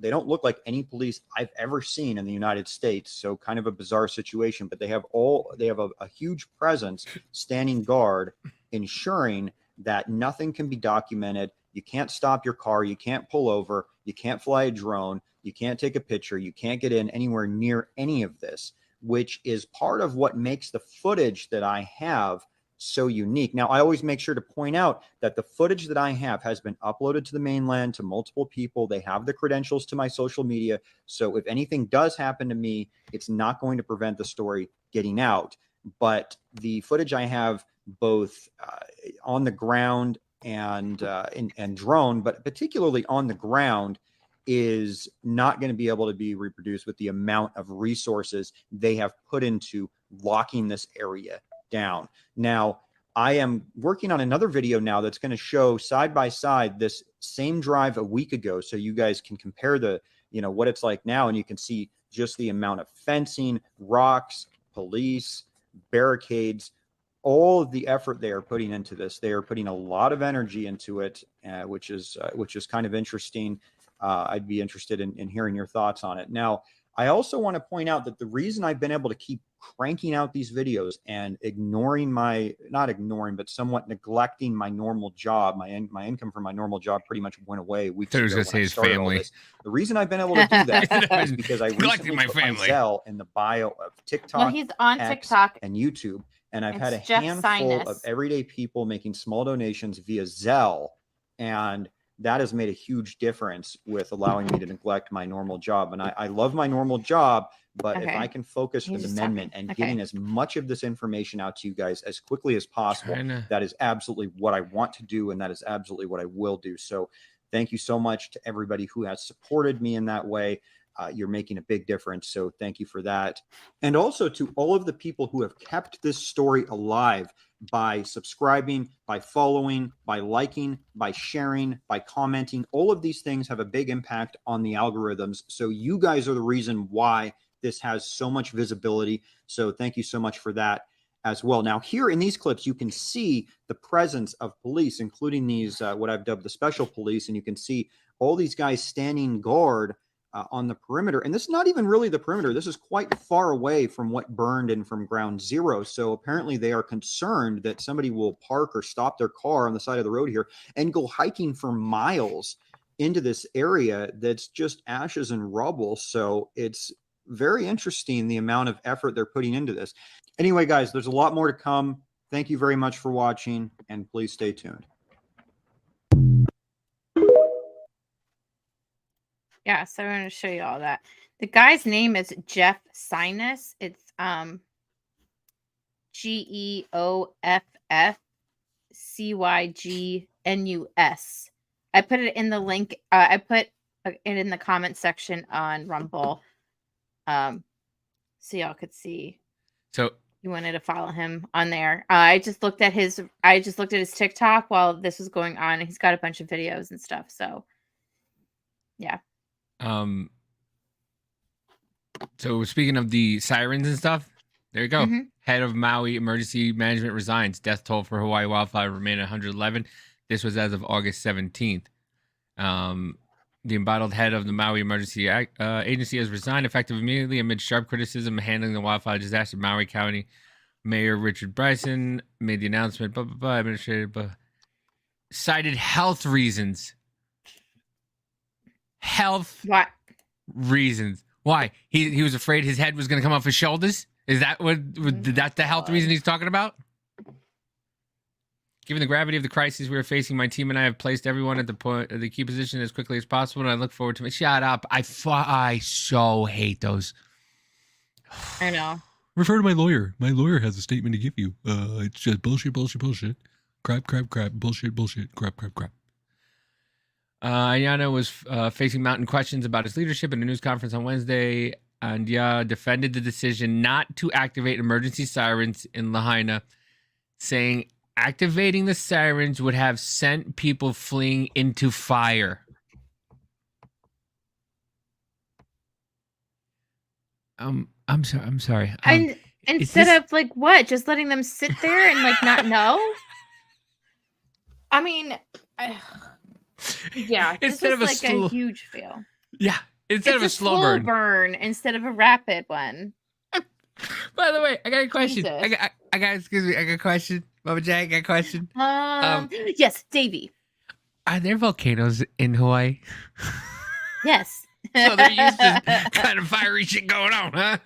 they don't look like any police I've ever seen in the United States. So kind of a bizarre situation, but they have a huge presence standing guard, ensuring that nothing can be documented. You can't stop your car. You can't pull over. You can't fly a drone. You can't take a picture. You can't get in anywhere near any of this, which is part of what makes the footage that I have so unique. Now, I always make sure to point out that the footage that I have has been uploaded to the mainland to multiple people. They have the credentials to my social media. So if anything does happen to me, it's not going to prevent the story getting out. But the footage I have both on the ground and drone, but particularly on the ground, is not going to be able to be reproduced with the amount of resources they have put into locking this area down. Now, I am working on another video now that's going to show side by side this same drive a week ago, so you guys can compare what it's like now, and you can see just the amount of fencing, rocks, police, barricades, all of the effort they are putting into this. They are putting a lot of energy into it, which is kind of interesting. I'd be interested in hearing your thoughts on it. Now, I also want to point out that the reason I've been able to keep cranking out these videos and somewhat neglecting my normal job, my income from my normal job pretty much went away weeks ago. His family. The reason I've been able to do that is because I recently put my Zelle in the bio of TikTok, Well, he's on X, TikTok and YouTube, and I've had a Jeff handful Sinus. of everyday people making small donations via Zelle, and that has made a huge difference with allowing me to neglect my normal job. And I love my normal job, but if I can focus for the amendment and getting as much of this information out to you guys as quickly as possible, that is absolutely what I want to do, and that is absolutely what I will do. So thank you so much to everybody who has supported me in that way. You're making a big difference, so thank you for that. And also to all of the people who have kept this story alive by subscribing, by following, by liking, by sharing, by commenting. All of these things have a big impact on the algorithms. So you guys are the reason why this has so much visibility. So thank you so much for that as well. Now, here in these clips, you can see the presence of police, including these, what I've dubbed the special police. And you can see all these guys standing guard on the perimeter. And this is not even really the perimeter. This is quite far away from what burned and from ground zero. So apparently they are concerned that somebody will park or stop their car on the side of the road here and go hiking for miles into this area that's just ashes and rubble. So it's very interesting the amount of effort they're putting into this. Anyway, guys, there's a lot more to come. Thank you very much for watching, and please stay tuned. Yeah, so I'm going to show you all that. The guy's name is Jeff Sinus. It's GeoffCygnus. I put it in the link. I put it in the comment section on Rumble, so y'all could see. So you wanted to follow him on there. I just looked at his TikTok while this was going on, and he's got a bunch of videos and stuff. So yeah. So speaking of the sirens and stuff, there you go. Head of Maui Emergency Management resigns. Death toll for Hawaii wildfire remained at 111. This was as of August 17th. The embodied head of the Maui Emergency Agency has resigned effective immediately amid sharp criticism of handling the wildfire disaster. Maui County Mayor Richard Bryson made the announcement. Administrative cited health reasons. Health What? reasons. Why? He was afraid his head was going to come off his shoulders? Is that that's the health reason he's talking about? Given the gravity of the crisis we are facing, my team and I have placed everyone at the key position as quickly as possible, and I look forward to it. Shut up. I so hate those. I know. Refer to my lawyer. My lawyer has a statement to give you. It's just bullshit. Crap. Bullshit. Crap. Ayana was facing mounting questions about his leadership in a news conference on Wednesday, and defended the decision not to activate emergency sirens in Lahaina, saying activating the sirens would have sent people fleeing into fire. I'm sorry. And instead of like what? Just letting them sit there and like not know? I mean, yeah. Instead of like a huge fail. Yeah. Instead of a slow burn instead of a rapid one. By the way, I got a question. Jesus. I got a question. Mama Jack, I got a question. Yes, Davey. Are there volcanoes in Hawaii? Yes. So they're used to kind of fiery shit going on, huh?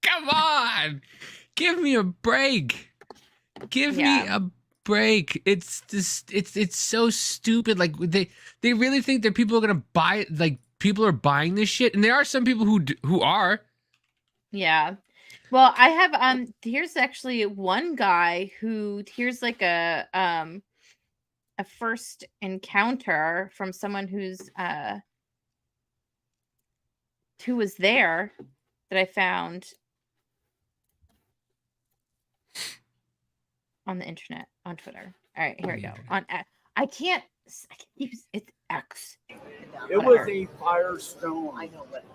Come on. Give me a break. Give me a break. It's just it's so stupid. Like they really think that people are gonna buy, like people are buying this shit, and there are some people who are. Yeah. Well, I have here's actually one guy here's like a first encounter from someone who was there that I found on the internet, on Twitter. All right, here we go. I can't use it's X. It was a firestone. I know, but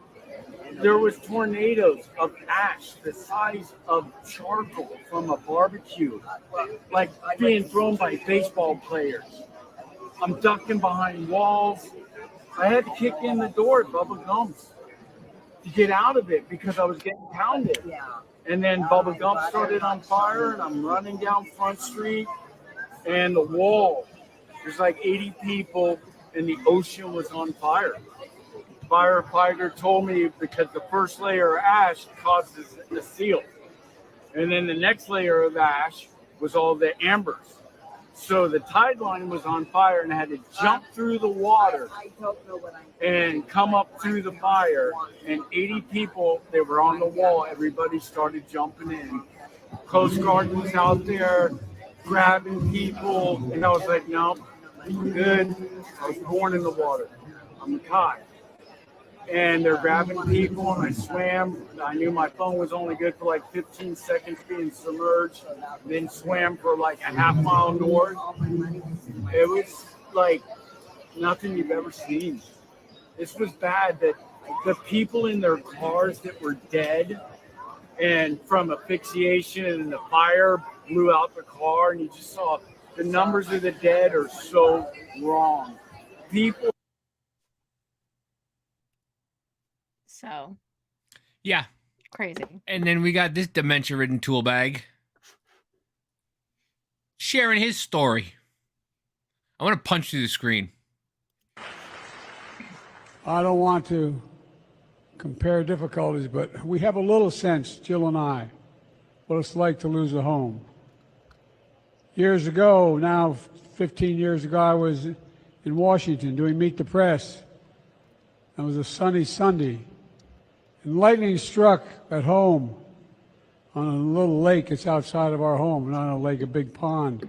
there was tornadoes of ash the size of charcoal from a barbecue, like being thrown by baseball players. I'm ducking behind walls. I had to kick in the door at Bubba Gump's to get out of it because I was getting pounded. And then Bubba Gump started on fire, and I'm running down Front Street, and the wall, there's like 80 people, and the ocean was on fire. Firefighter told me because the first layer of ash causes the seal. And then the next layer of ash was all the ambers. So the tide line was on fire, and I had to jump through the water and come up through the fire. And 80 people, they were on the wall. Everybody started jumping in. Coast Guard was out there grabbing people. And I was like, no, I'm good. I was born in the water. I'm a Thai. And they're grabbing people, and I swam. I knew my phone was only good for like 15 seconds being submerged, then swam for like a half mile north. It was like nothing you've ever seen. This was bad that the people in their cars that were dead and from asphyxiation and the fire blew out the car, and you just saw the numbers of the dead are so wrong. People. So, yeah, crazy. And then we got this dementia-ridden tool bag sharing his story. I want to punch through the screen. I don't want to compare difficulties, but we have a little sense, Jill and I, what it's like to lose a home. Years ago, now 15 years ago, I was in Washington doing Meet the Press. It was a sunny Sunday. And lightning struck at home on a little lake that's outside of our home, not a lake, a big pond,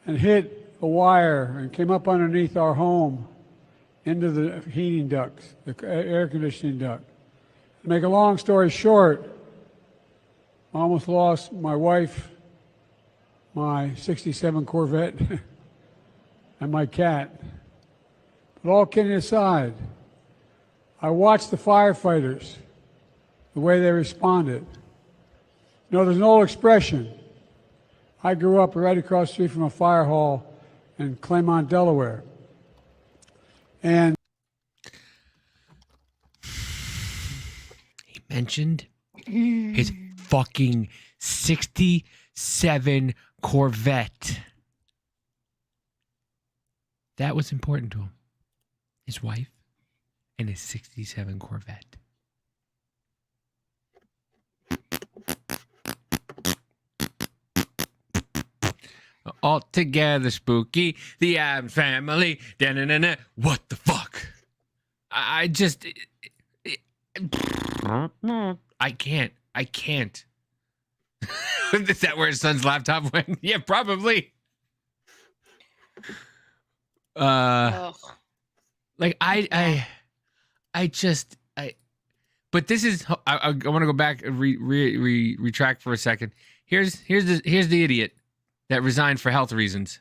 and hit a wire and came up underneath our home into the heating ducts, the air conditioning duct. To make a long story short, I almost lost my wife, my 67 Corvette, and my cat. But all kidding aside, I watched the firefighters, the way they responded. You know, there's an old expression. I grew up right across the street from a fire hall in Claymont, Delaware. And he mentioned his fucking 67 Corvette. That was important to him. His wife and his 67 Corvette. All together spooky. The Addams Family. Da-na-na-na. What the fuck? I just... I can't. Is that where his son's laptop went? Yeah, probably. Like I but this is I want to go back and retract for a second. Here's the idiot that resigned for health reasons.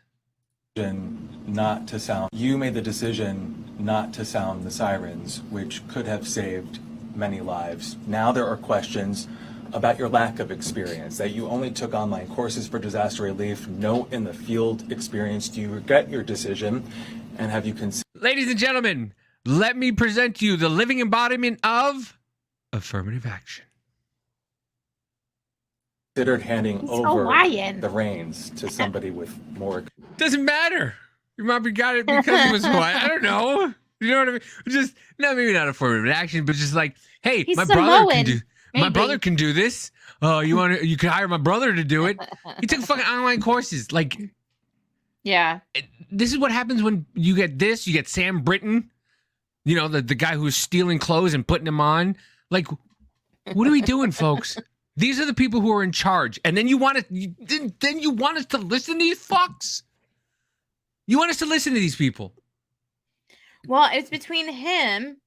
Not to sound. You made the decision not to sound the sirens, which could have saved many lives. Now there are questions about your lack of experience, that you only took online courses for disaster relief, no in the field experience. Do you regret your decision? And have you considered... Ladies and gentlemen, let me present to you the living embodiment of affirmative action. Considered handing He's over Hawaiian. the reins to somebody with more... Doesn't matter. Your mom got it because he was white. I don't know. You know what I mean? Just maybe not affirmative action, but just like, hey, He's my Samoan, brother can do. My maybe. brother can do this. Oh, you can hire my brother to do it. He took fucking online courses. Like, Yeah. this is what happens when you get this. You get Sam Britton, you know, the guy who's stealing clothes and putting them on. Like, what are we doing, folks? These are the people who are in charge, and then you want us to listen to these fucks. You want us to listen to these people. Well, it's between him.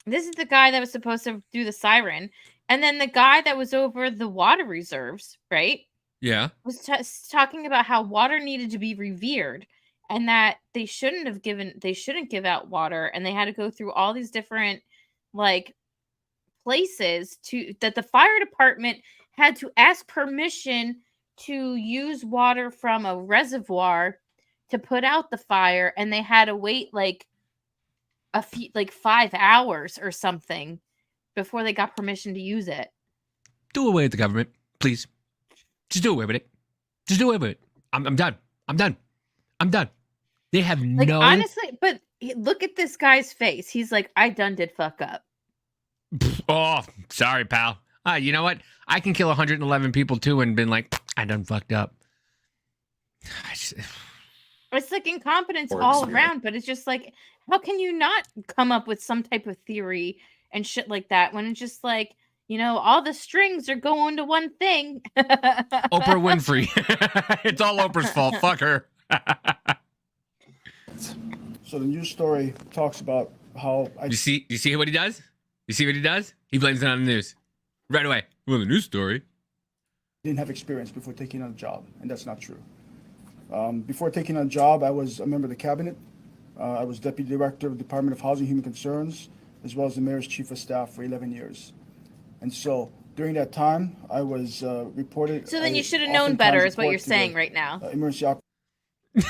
This is the guy that was supposed to do the siren, and then the guy that was over the water reserves, right? Yeah. Was talking about how water needed to be revered, and that they shouldn't give out water, and they had to go through all these different like places that the fire department had to ask permission to use water from a reservoir to put out the fire, and they had to wait like 5 hours or something before they got permission to use it. Do away with the government, please. Just do away with it. Just do away with it. I'm done. I'm done. They have Like, no... honestly, but look at this guy's face. He's like, I done did fuck up. Oh, sorry, pal. You know what? I can kill 111 people too and been like, I done fucked up. It's like incompetence Or all spirit. around, but it's just like, how can you not come up with some type of theory and shit like that when it's just like, you know, all the strings are going to one thing. Oprah Winfrey. It's all Oprah's fault. Fuck her. So the news story talks about how You see what he does? You see what he does? He blames it on the news. Right away. Well, the news story. didn't have experience before taking on a job, and that's not true. Before taking on a job, I was a member of the cabinet. I was deputy director of the Department of Housing and Human Concerns, as well as the mayor's chief of staff for 11 years. And so during that time, I was reported. So then you should have known better, is what you're saying right now. Emergency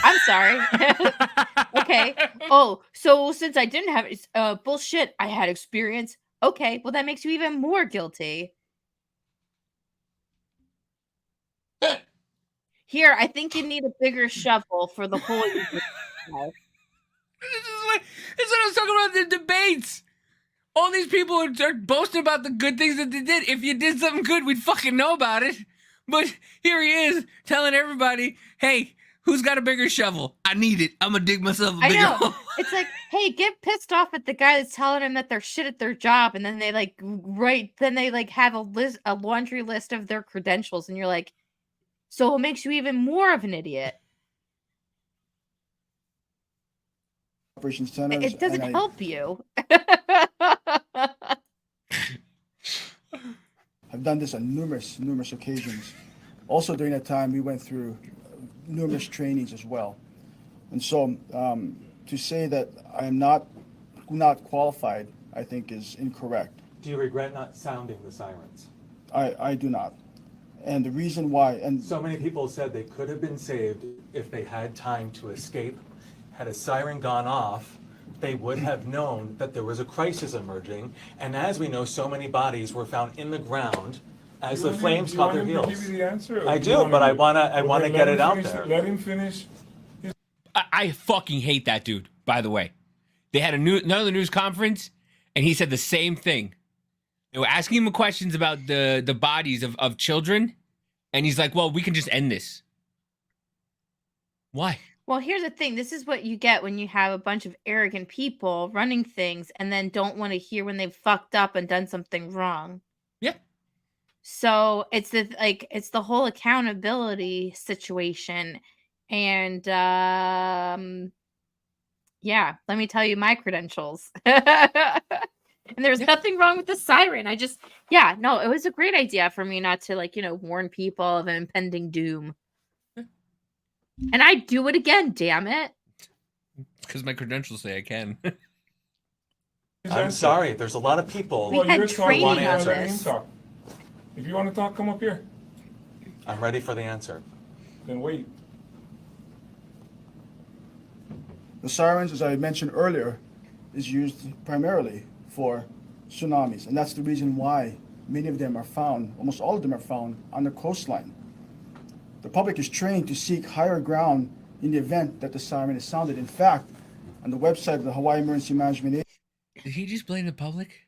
I'm sorry. Okay. Oh, so since I didn't have bullshit, I had experience. Okay, well that makes you even more guilty. Here, I think you need a bigger shovel for the hole. This is what I was talking about in the debates. All these people are boasting about the good things that they did. If you did something good, we'd fucking know about it. But here he is telling everybody, hey, who's got a bigger shovel? I need it. I'm going to dig myself a bigger hole. It's like, hey, get pissed off at the guy that's telling them that they're shit at their job, and then they have a laundry list of their credentials, and you're like, so it makes you even more of an idiot. operations centers. It doesn't help you. I've done this on numerous occasions. Also during that time, we went through numerous trainings as well. And so to say that I am not qualified, I think is incorrect. Do you regret not sounding the sirens? I do not. And the reason why, and So many people said they could have been saved if they had time to escape. Had a siren gone off, they would have known that there was a crisis emerging. And as we know, so many bodies were found in the ground as You the want flames him- caught you their want him to heels. give you the answer, or I you do, want but him I to- want to Okay, get let it him out finish- there. Let him finish. I fucking hate that dude, by the way. They had another news conference, and he said the same thing. They were asking him questions about the bodies of children, and he's like, well, we can just end this. Why? Well, here's the thing. This is what you get when you have a bunch of arrogant people running things and then don't want to hear when they've fucked up and done something wrong. Yeah. So it's the whole accountability situation. And yeah, let me tell you my credentials. And there's nothing wrong with the siren. It was a great idea for me not to warn people of impending doom. And I do it again, damn it. Because my credentials say I can. I'm sorry. There's a lot of people We had who want training on answers. this. If you want to talk, come up here. I'm ready for the answer. Then wait. The sirens, as I mentioned earlier, is used primarily for tsunamis, and that's the reason why many of them are found, almost all of them are found on the coastline. The public is trained to seek higher ground in the event that the siren is sounded. In fact, on the website of the Hawaii Emergency Management Agency. Did he just blame the public?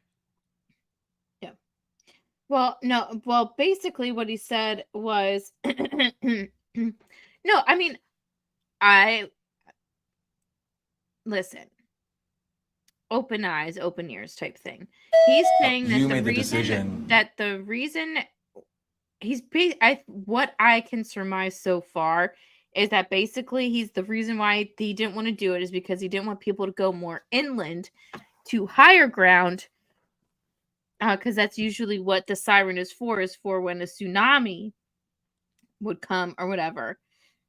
Well, no. Well, basically what he said was no, I mean, listen. Open eyes, open ears type thing. He's saying that You the made the reason decision. what I can surmise so far is that basically he's the reason why he didn't want to do it is because he didn't want people to go more inland to higher ground, because that's usually what the siren is for when a tsunami would come or whatever.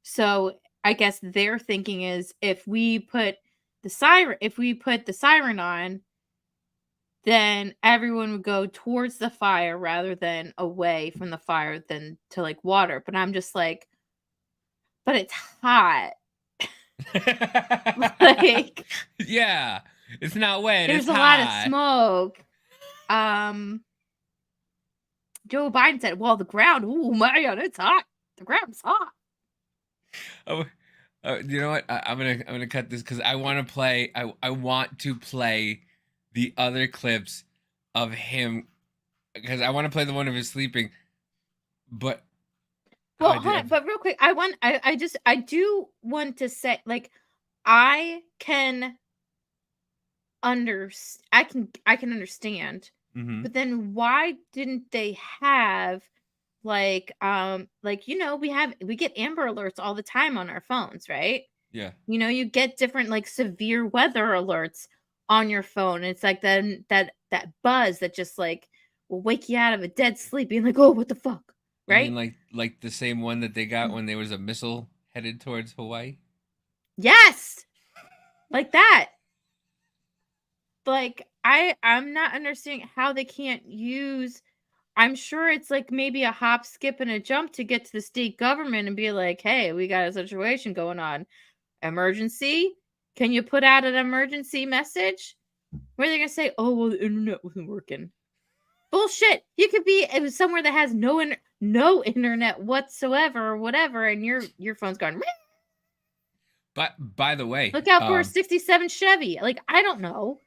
So I guess their thinking is if we put the siren on, then everyone would go towards the fire rather than away from the fire than to water. But I'm just like, but it's hot. Yeah, it's not wet. There's it's a lot hot. of smoke. Joe Biden said, well, the ground, oh man, it's hot. The ground's hot. Oh, you know what? I'm gonna cut this because I want to play. I want to play the other clips of him because I want to play the one of his sleeping. But well, hold on, but real quick, I do want to say, I can I can understand, but then why didn't they have we get Amber Alerts all the time on our phones, right? Yeah. You get different severe weather alerts on your phone. It's like that buzz that just will wake you out of a dead sleep, being like, oh, what the fuck, right? You mean like the same one that they got when there was a missile headed towards Hawaii? Yes, like that. I'm not understanding how they can't use. I'm sure it's maybe a hop, skip, and a jump to get to the state government and be like, hey, we got a situation going on. Emergency? Can you put out an emergency message? Where are they going to say, oh, well, the internet wasn't working? Bullshit. You could be somewhere that has no internet whatsoever or whatever, and your phone's going. But by the way, look out for a 67 Chevy. I don't know.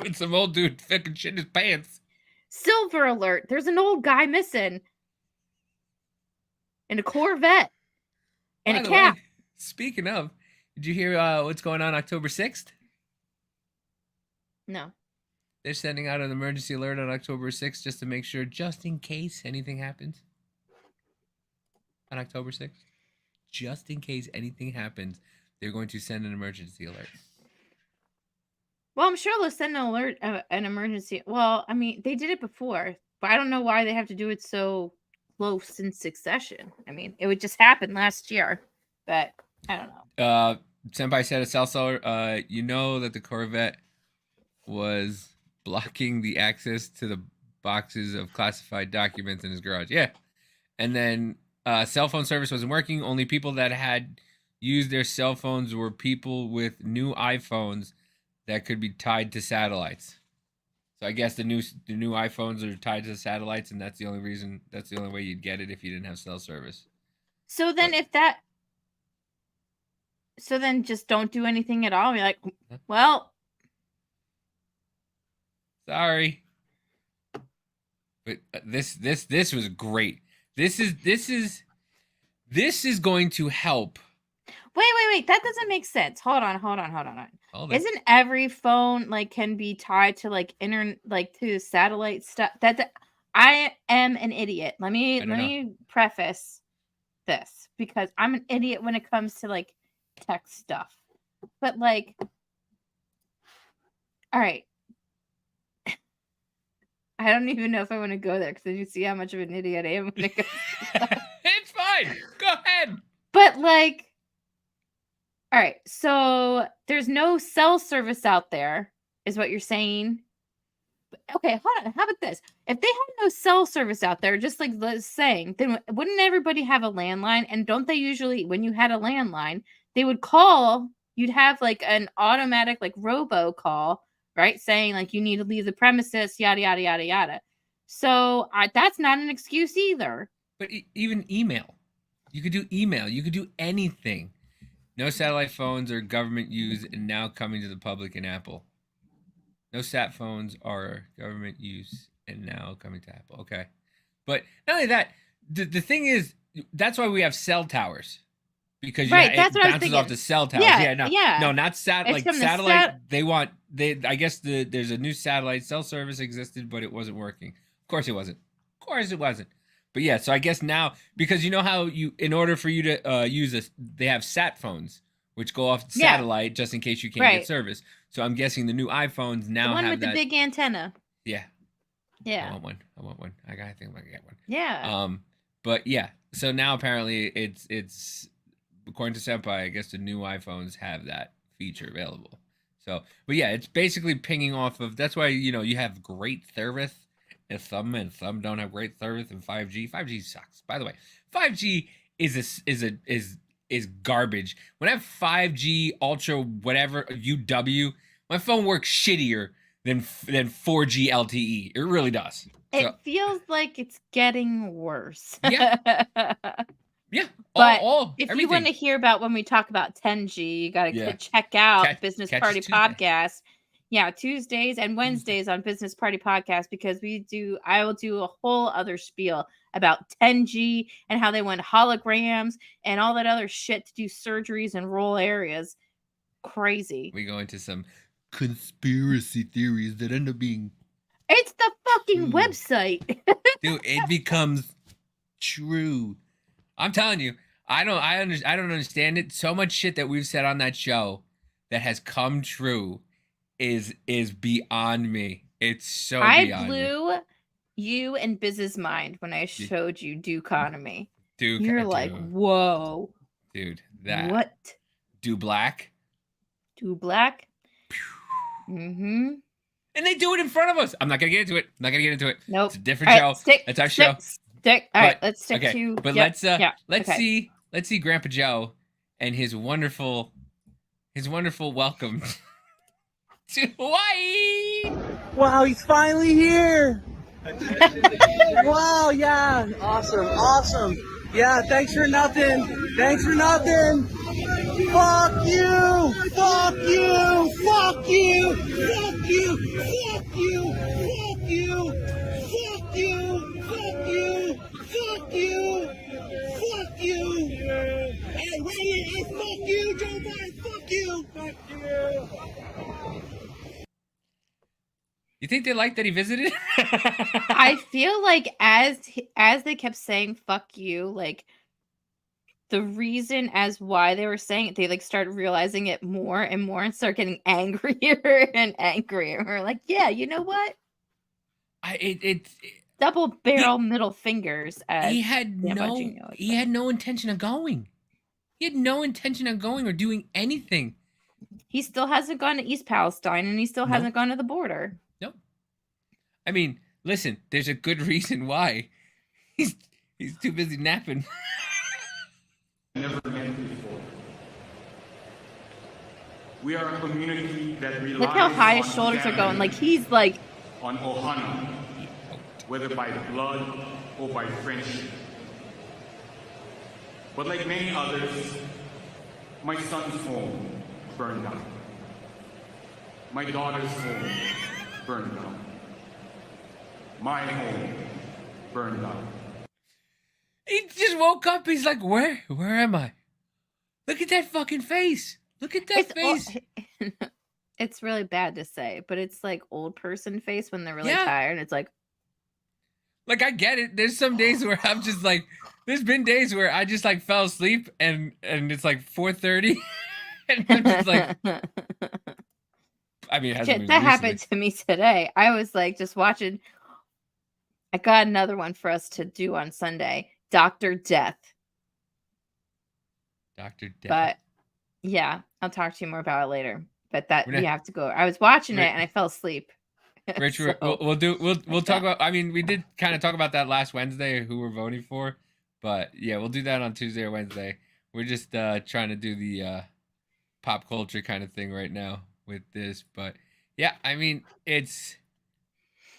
It's some old dude fucking shit in his pants. Silver alert. There's an old guy missing. In a Corvette. And a cat. Way, speaking of, did you hear what's going on October 6th? No. They're sending out an emergency alert on October 6th just to make sure, just in case anything happens. On October 6th. Just in case anything happens, they're going to send an emergency alert. Well, I'm sure they'll send an emergency. Well, I mean, they did it before, but I don't know why they have to do it so close in succession. I mean, it would just happen last year, but I don't know. Senpai said at South Seller, you know that the Corvette was blocking the access to the boxes of classified documents in his garage. Yeah. And then cell phone service wasn't working. Only people that had used their cell phones were people with new iPhones that could be tied to satellites. So I guess the new iPhones are tied to satellites, and that's the only way you'd get it if you didn't have cell service. So then so then just don't do anything at all. You're like, well, sorry. But this was great. This is going to help. Wait. That doesn't make sense. Hold on. Isn't every phone like can be tied to like to satellite stuff? I am an idiot. Let me preface this because I'm an idiot when it comes to like tech stuff. But like, all right. I don't even know if I want to go there because then you see how much of an idiot I am when it comes to stuff. It's fine. Go ahead. But like, all right, so there's no cell service out there, is what you're saying. Okay, hold on. How about this? If they had no cell service out there, just like Liz saying, then wouldn't everybody have a landline? And don't they usually, when you had a landline, they would call, you'd have like an automatic like robo call, right? Saying like you need to leave the premises, yada, yada, yada, yada. So that's not an excuse either. But even email. You could do email. You could do anything. No satellite phones are government use and now coming to the public in Apple. No sat phones are government use and now coming to Apple. Okay. But not only that, the thing is, that's why we have cell towers. Because right, it that's what bounces off the cell towers. No, not satellite. I guess there's a new satellite cell service existed, but it wasn't working. Of course it wasn't. But yeah, so I guess now, because you know how in order for you to use this, they have sat phones, which go off satellite just in case you can't get service. So I'm guessing the new iPhones now the one have with the big antenna. Yeah. Yeah. I want one. I think I'm gonna get one. Yeah. But yeah, so now apparently it's according to Senpai, I guess the new iPhones have that feature available. So, but yeah, it's basically pinging off of. That's why you have great service. And some don't have great service in 5G. 5G sucks. By the way, 5G is garbage. When I have 5G Ultra whatever UW, my phone works shittier than 4G LTE. It really does. It feels like it's getting worse. Yeah. Yeah. But if you want to hear about when we talk about 10G, you got to check out Business Party Podcast. Yeah, Tuesdays and Wednesdays on Business Party Podcast, because I will do a whole other spiel about 10G and how they went holograms and all that other shit to do surgeries in rural areas. Crazy. We go into some conspiracy theories that end up being. It's the fucking website. Dude, it becomes true. I'm telling you, I don't understand it. So much shit that we've said on that show that has come true is beyond me. It's so beyond me. I blew you and Biz's mind when I showed you Dukeonomy. You're like, whoa. Dude, that. What? Do Black? Mm-hmm. And they do it in front of us. I'm not going to get into it. Nope. It's a different show. It's our show. All right, let's stick to. But let's see Grandpa Joe and his wonderful welcome to Hawaii. Wow, he's finally here. Wow, yeah, awesome. Yeah, thanks for nothing. Fuck you. Hey, right here, fuck you, Joe Biden, fuck you. You think they like that he visited? I feel like as they kept saying "fuck you," like the reason as why they were saying it, they like started realizing it more and more and start getting angrier and angrier. We're like, yeah, you know what? It's double barrel middle fingers. He had no intention of going. He had no intention of going or doing anything. He still hasn't gone to East Palestine, and he still hasn't gone to the border. Nope. I mean, listen, there's a good reason why. He's too busy napping. Never met before. We are a community that relies. Look how high his shoulders are going. Like he's like on Ohana, whether by blood or by friendship. But like many others, my son's home burned down. My daughter's home burned down. My home burned down. He just woke up. He's like, where am I? Look at that fucking face. Look at that face. It's really bad to say, but it's like old person face when they're really Yeah. tired. It's like I get it. There's some days where I'm just like, there's been days where I just like fell asleep and it's like 4:30 and I'm just like, I mean, it hasn't shit, been that recently. happened to me today. I was like just watching. I got another one for us to do on Sunday, Dr. Death. Dr. Death. But yeah, I'll talk to you more about it later. But that We're not- we have to go. I was watching it Rich- and I fell asleep. Rich, So, we'll talk about. I mean, we did kind of talk about that last Wednesday, who we're voting for, but yeah, we'll do that on Tuesday or Wednesday. We're just trying to do the pop culture kind of thing right now with this, but yeah, I mean, it's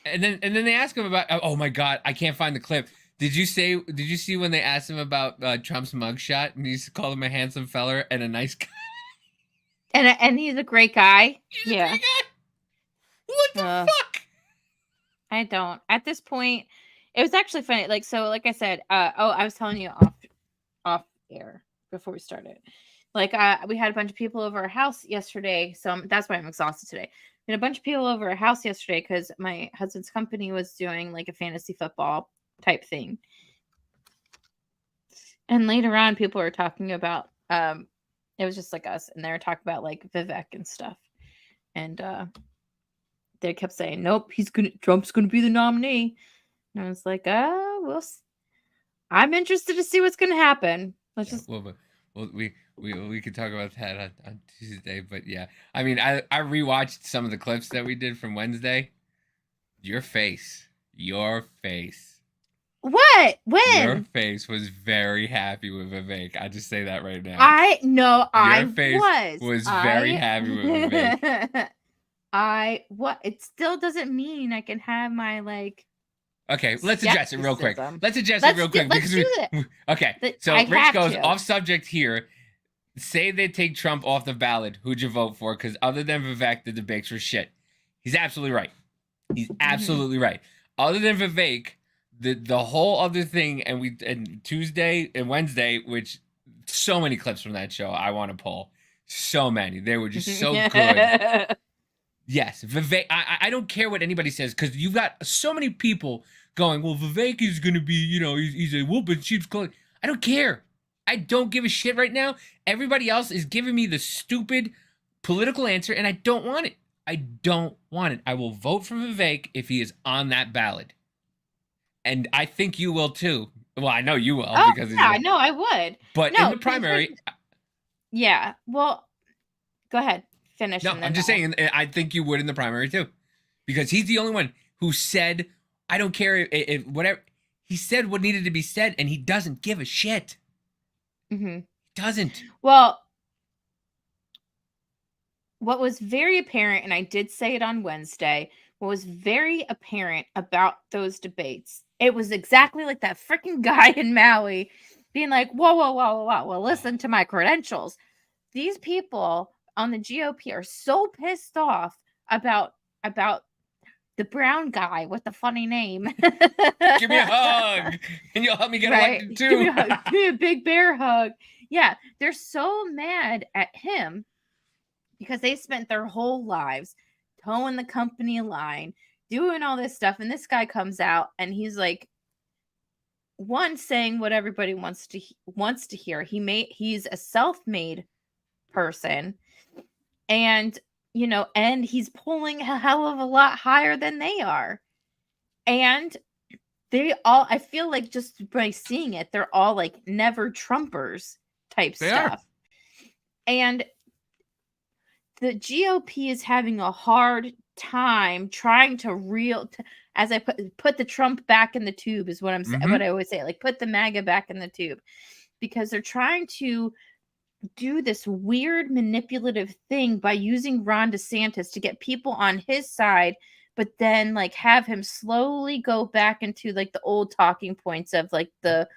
and then they ask him about. Oh my God, I can't find the clip. Did you see when they asked him about Trump's mugshot and he called him a handsome feller and a nice guy? and he's a great guy. Yeah. Great guy. What the fuck? I don't. At this point, it was actually funny. Like I said, I was telling you off air before we started. Like we had a bunch of people over our house yesterday, so that's why I'm exhausted today. We had a bunch of people over our house yesterday because my husband's company was doing like a fantasy football type thing. And later on, people were talking about it was just like us, and they were talking about like Vivek and stuff. And they kept saying, "Nope, Trump's gonna be the nominee." And I was like, I'm interested to see what's gonna happen. We could talk about that on Tuesday, but yeah, I mean, I rewatched some of the clips that we did from Wednesday. Your face. What? When? Your face was very happy with Vivek. I just say that right now. Your face was very happy with Vivek. It still doesn't mean I can have my like. Okay, let's address it real quick. Okay, so Rich goes off subject here. Say they take Trump off the ballot, who'd you vote for? Because other than Vivek, the debates were shit. He's absolutely right. He's absolutely right. Other than Vivek, the whole other thing, and Tuesday and Wednesday, which so many clips from that show I want to pull. So many. They were just so good. Yes, Vivek. I don't care what anybody says because you've got so many people going, well, Vivek is going to be, he's a wolf in sheep's clothing. I don't care. I don't give a shit right now. Everybody else is giving me the stupid political answer, and I don't want it. I don't want it. I will vote for Vivek if he is on that ballot. And I think you will too. Well, I know you will. Because I know I would. But in the primary... Yeah, well, go ahead. Finish. No, I'm just saying, I think you would in the primary too. Because he's the only one who said, I don't care if whatever. He said what needed to be said, and he doesn't give a shit. Mm-hmm. He doesn't. Well, what was very apparent, and I did say it on Wednesday, what was very apparent about those debates, it was exactly like that freaking guy in Maui being like, whoa, well, listen to my credentials. These people on the GOP are so pissed off about the brown guy with the funny name. Give me a hug, and you'll help me get elected too. Give me a hug. Give me a big bear hug. Yeah, they're so mad at him because they spent their whole lives towing the company line, doing all this stuff, and this guy comes out and he's like, one, saying what everybody wants to hear. He's a self-made person, and and he's pulling a hell of a lot higher than they are. And I feel like just by seeing it, they're all like never Trumpers type stuff. And the GOP is having a hard time trying to as I put the Trump back in the tube is what I'm saying. What I always say, like put the MAGA back in the tube, because they're trying to do this weird manipulative thing by using Ron DeSantis to get people on his side but then like have him slowly go back into like the old talking points of like the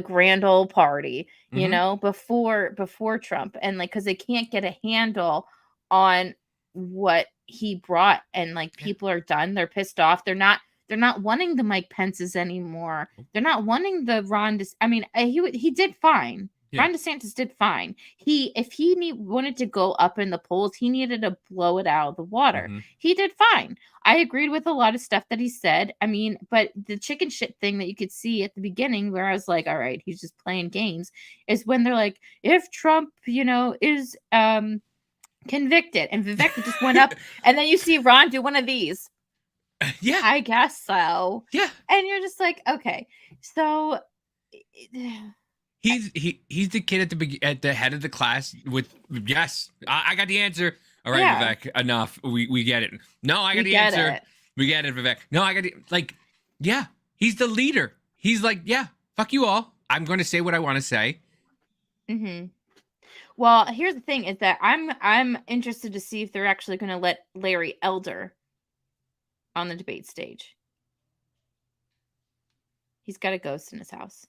grand old party, you Mhm. know, before Trump, and like because they can't get a handle on what he brought, and like people are done, they're pissed off, they're not wanting the Mike Pences anymore, they're not wanting the I mean, he did fine. Yeah. Ron DeSantis did fine. If he wanted to go up in the polls, he needed to blow it out of the water. Mhm. He did fine. I agreed with a lot of stuff that he said. I mean, but the chicken shit thing that you could see at the beginning, where I was like, all right, he's just playing games, is when they're like, if Trump, you know, is convicted, and Vivek just went up, and then you see Ron do one of these. Yeah, I guess so. Yeah, and you're just like, okay, so. He's the kid at the head of the class with yes, I got the answer. All right, Yeah. Vivek, enough. We get it. No, I got We the get answer. it. We get it, Vivek. No, I got the like. Yeah, he's the leader. He's like, yeah, fuck you all. I'm going to say what I want to say. Mm-hmm. Well, here's the thing: is that I'm interested to see if they're actually going to let Larry Elder on the debate stage. He's got a ghost in his house.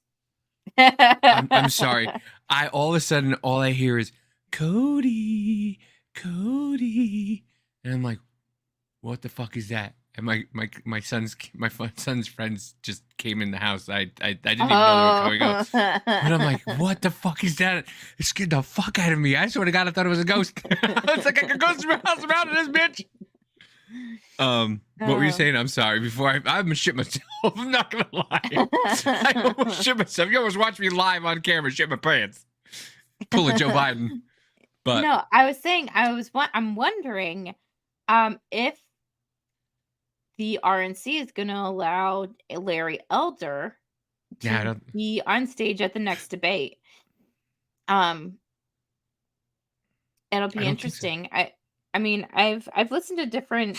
I'm sorry. All of a sudden, all I hear is Cody, and I'm like, what the fuck is that? And my son's friends just came in the house. I didn't even know they were coming up. And I'm like, what the fuck is that? It scared the fuck out of me. I swear to God, I thought it was a ghost. It's like a ghost in my house around this bitch. What were you saying? I'm sorry. Before I'm gonna shit myself. I'm not gonna lie. I almost shit myself. You almost watched me live on camera shit my pants. Pull a Joe Biden. But no, I was saying I'm wondering if the RNC is going to allow Larry Elder to be on stage at the next debate. It'll be interesting. So. I mean, I've listened to different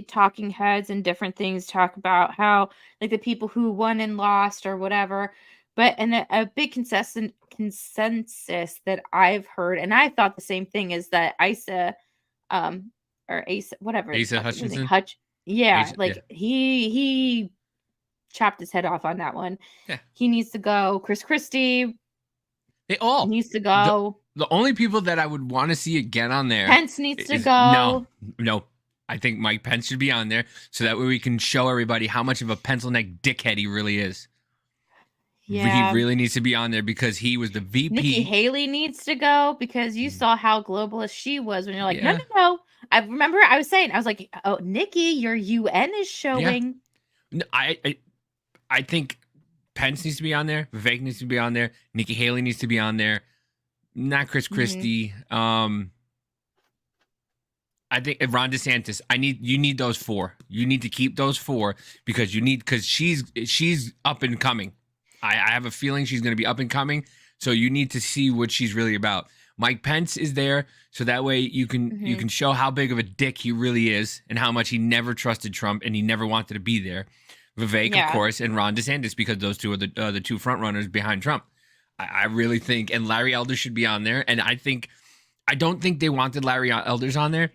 talking heads and different things talk about how like the people who won and lost or whatever, but a big consensus that I've heard, and I thought the same thing, is that Asa or Asa, whatever, Asa Hutchinson. Yeah, Asa, like yeah. he chopped his head off on that one. Yeah. He needs to go. Chris Christie. They all needs to go. The only people that I would want to see again on there. Pence needs to go. No. I think Mike Pence should be on there so that way we can show everybody how much of a pencil neck dickhead he really is. Yeah. He really needs to be on there because he was the VP. Nikki Haley needs to go because you saw how globalist she was when you're like, no. I remember I was like, oh, Nikki, your UN is showing. Yeah. No, I think Pence needs to be on there. Vivek needs to be on there. Nikki Haley needs to be on there. Not Chris Christie. I think Ron DeSantis. You need those four. You need to keep those four because she's up and coming. I have a feeling she's going to be up and coming. So you need to see what she's really about. Mike Pence is there, so that way you can show how big of a dick he really is and how much he never trusted Trump and he never wanted to be there. Vivek, of course, and Ron DeSantis, because those two are the two front runners behind Trump. I really think, and Larry Elder should be on there. And I don't think they wanted Larry Elders on there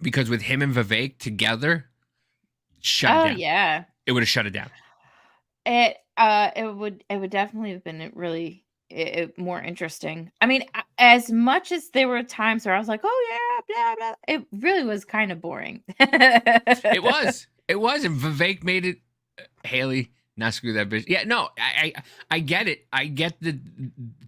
because with him and Vivek together, shut it down. Yeah, it would have shut it down. It would definitely have been really more interesting. I mean, as much as there were times where I was like, oh yeah, blah blah, it really was kind of boring. It was, and Vivek made it. Haley, not screw that bitch. Yeah, no, I get it. I get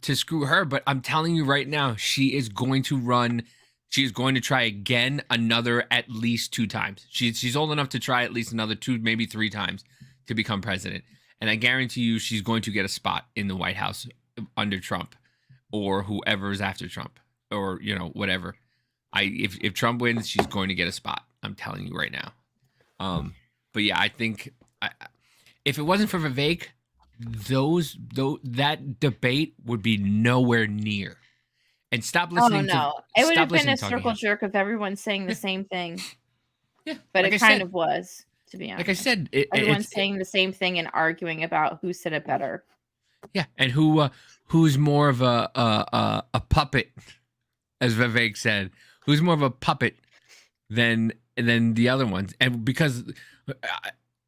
to screw her, but I'm telling you right now, she is going to run. She is going to try again at least 2 times. She's old enough to try at least another 2, maybe 3 times to become president. And I guarantee you she's going to get a spot in the White House under Trump or whoever is after Trump or, whatever. If Trump wins, she's going to get a spot. I'm telling you right now. But yeah, I think if it wasn't for Vivek, that debate would be nowhere near. And stop listening. Oh no, it would have been a circle jerk of everyone saying the same thing. Yeah, but it kind of was, to be honest. Like I said, everyone's saying the same thing and arguing about who said it better. Yeah, and who's more of a puppet, as Vivek said, who's more of a puppet than and then the other ones. And because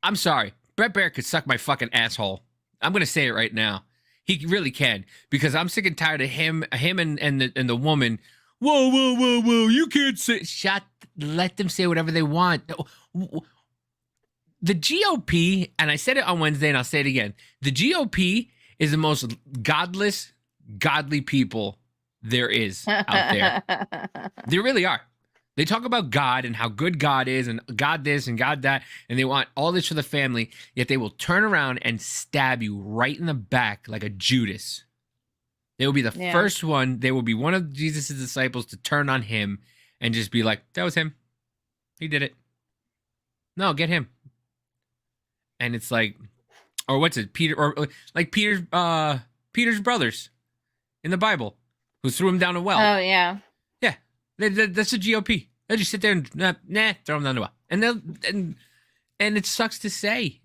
I'm sorry, Brett Baer could suck my fucking asshole. I'm gonna say it right now. He really can, because I'm sick and tired of him and the woman. Whoa! You can't say. Let them say whatever they want. The GOP, and I said it on Wednesday, and I'll say it again. The GOP is the most godly people there is out there. They really are. They talk about God and how good God is, and God this and God that, and they want all this for the family, yet they will turn around and stab you right in the back like a Judas. They will be the first one. They will be one of Jesus' disciples to turn on him and just be like, that was him. He did it. No, get him. And it's like, or what's it? Peter, or like Peter's brothers in the Bible who threw him down a well. Oh, yeah. Yeah. That's the GOP. They'll just sit there and, throw him down the well. And it sucks to say.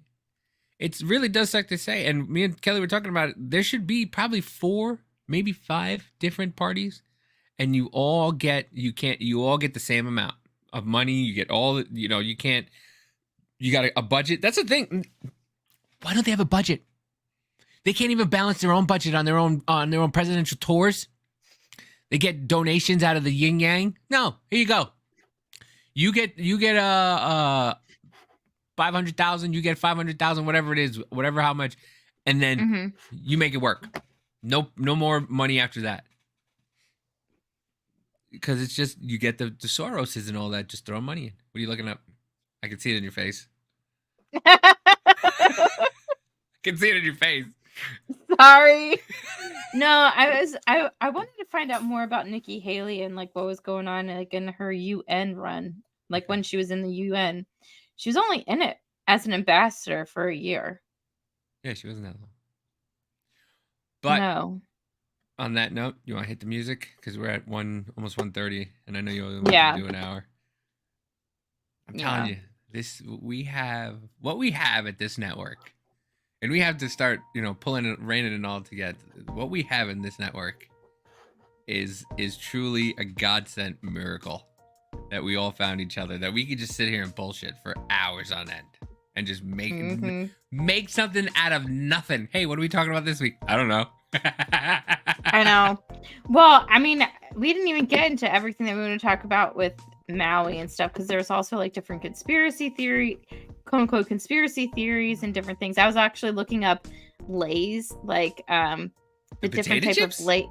It really does suck to say. And me and Kelly were talking about it. There should be probably 4, maybe 5 different parties, and you all get the same amount of money. You get all, you can't, you got a budget. That's the thing. Why don't they have a budget? They can't even balance their own budget on their own presidential tours. They get donations out of the yin yang. No, here you go. You get a 500,000. You get 500,000, whatever it is, how much, and then you make it work. No more money after that. Because it's just, you get the Soroses and all that, just throwing money in. What are you looking up? I can see it in your face. I can see it in your face. Sorry. No, I wanted to find out more about Nikki Haley and like what was going on like in her UN run. Like when she was in the UN. She was only in it as an ambassador for a year. Yeah, she wasn't that long. But no. On that note, you want to hit the music? Because we're at almost 1:30, and I know you only want to do an hour. I'm telling you, what we have at this network, and we have to start, reining it all together. What we have in this network is truly a godsend miracle that we all found each other, that we could just sit here and bullshit for hours on end and just make something out of nothing. Hey, what are we talking about this week? I don't know. I know. Well, I mean, we didn't even get into everything that we want to talk about with Maui and stuff, because there's also like different conspiracy theory, quote unquote conspiracy theories and different things. I was actually looking up lays, like the different type chips? Of lay.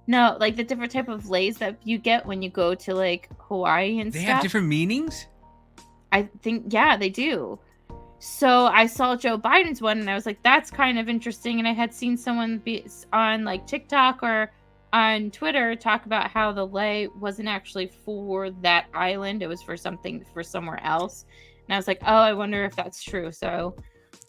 No, like the different type of lays that you get when you go to like Hawaii and stuff. They have different meanings? I think, yeah, they do. So I saw Joe Biden's one and I was like, that's kind of interesting. And I had seen someone be on like TikTok or on Twitter talk about how the lei wasn't actually for that island. It was for somewhere else. And I was like, oh, I wonder if that's true. So.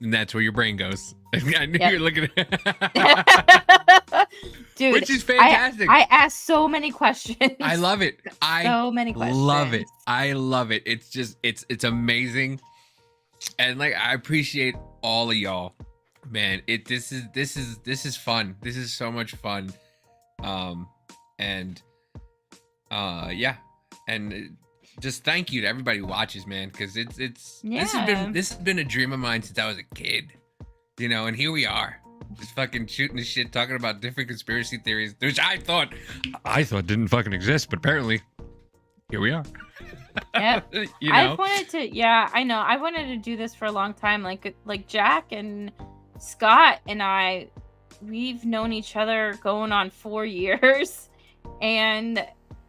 And that's where your brain goes. I knew you were looking at Dude, which is fantastic. I asked so many questions. I love it. So many questions. Love it. I love it. It's just, it's amazing. And like, I appreciate all of y'all, man. This is fun. This is so much fun. Yeah. And just thank you to everybody who watches, man. Cause this has been a dream of mine since I was a kid, and here we are. Just fucking shooting the shit, talking about different conspiracy theories, which I thought didn't fucking exist, but apparently here we are. Yeah. I wanted to, I know. I wanted to do this for a long time. Like Jack and Scott and we've known each other going on 4 years, and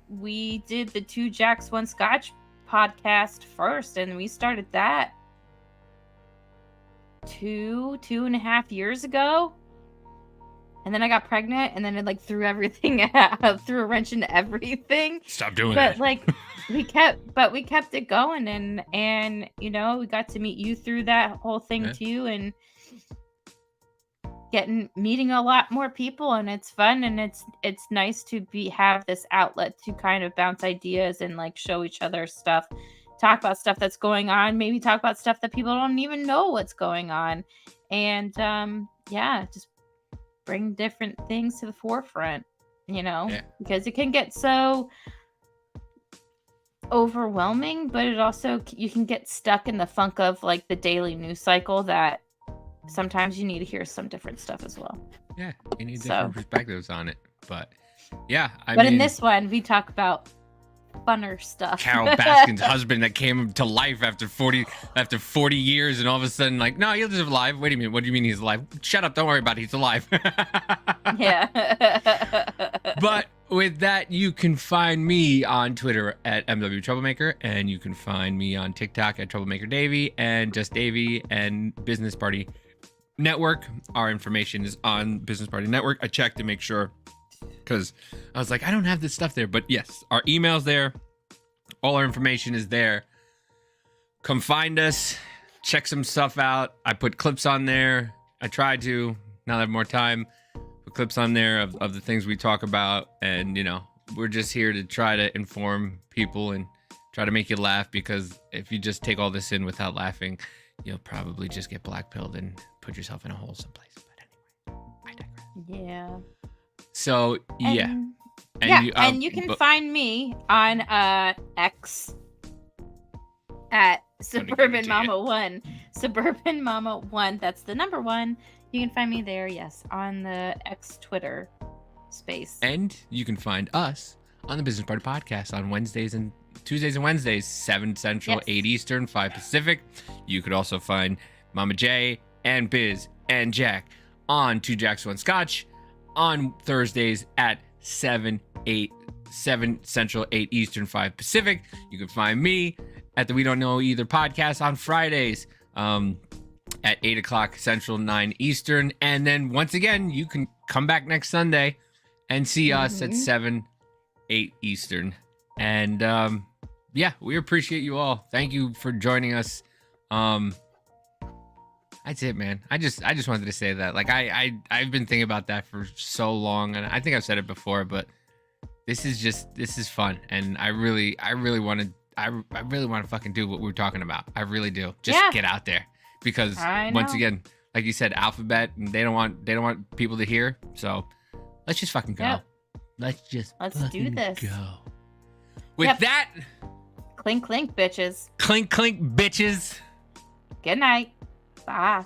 we did the 2 Jacks 1 Scotch podcast first, and we started that 2.5 years ago, and then I got pregnant, and then it like threw everything out, threw a wrench into everything. Stop doing that. But like we kept it going, and we got to meet you through that whole thing too, and meeting a lot more people, and it's fun, and it's nice to have this outlet to kind of bounce ideas and like show each other stuff. Talk about stuff that's going on, maybe talk about stuff that people don't even know what's going on, and just bring different things to the forefront, because it can get so overwhelming, but it also, you can get stuck in the funk of like the daily news cycle that sometimes you need to hear some different stuff as well. Yeah, you need different perspectives on it. But yeah, I but mean, in this one, we talk about funner stuff. Carol Baskin's husband that came to life after 40 years, and all of a sudden, like, no, he's alive. Wait a minute, what do you mean he's alive? Shut up, don't worry about it, he's alive. Yeah. But with that, you can find me on Twitter at MW Troublemaker, and you can find me on TikTok at Troublemaker Davey and Just Davey and Business Party Network. Our information is on Business Party Network. I checked to make sure, because I was like, I don't have this stuff there. But yes, our email's there. All our information is there. Come find us. Check some stuff out. I put clips on there. I tried to. Now I have more time. Put clips on there of the things we talk about. And, you know, we're just here to try to inform people and try to make you laugh. Because if you just take all this in without laughing, you'll probably just get blackpilled and put yourself in a hole someplace. But anyway, I digress. Yeah. So yeah, and you can find me on X at Suburban Mama 1. Suburban Mama 1. That's the number 1. You can find me there. Yes, on the X Twitter space. And you can find us on the Business Party Podcast on Tuesdays and Wednesdays, 7 Central, 8 Eastern, 5 Pacific. You could also find Mama J and Biz and Jack on 2 Jacks 1 Scotch on Thursdays at 7 Central, 8 Eastern, 5 Pacific. You can find me at the We Don't Know Either podcast on Fridays at 8 o'clock Central, 9 Eastern. And then once again, you can come back next Sunday and see us at 7, 8 Eastern. And yeah, we appreciate you all. Thank you for joining us. That's it, man. I just wanted to say that. Like I've been thinking about that for so long, and I think I've said it before, but this is fun, and I really want to fucking do what we were talking about. I really do. Just get out there, because once again, like you said, Alphabet, and they don't want people to hear. So let's just fucking go. Yep. Let's do this. Go. With that, clink clink, bitches. Clink clink, bitches. Good night. Bye.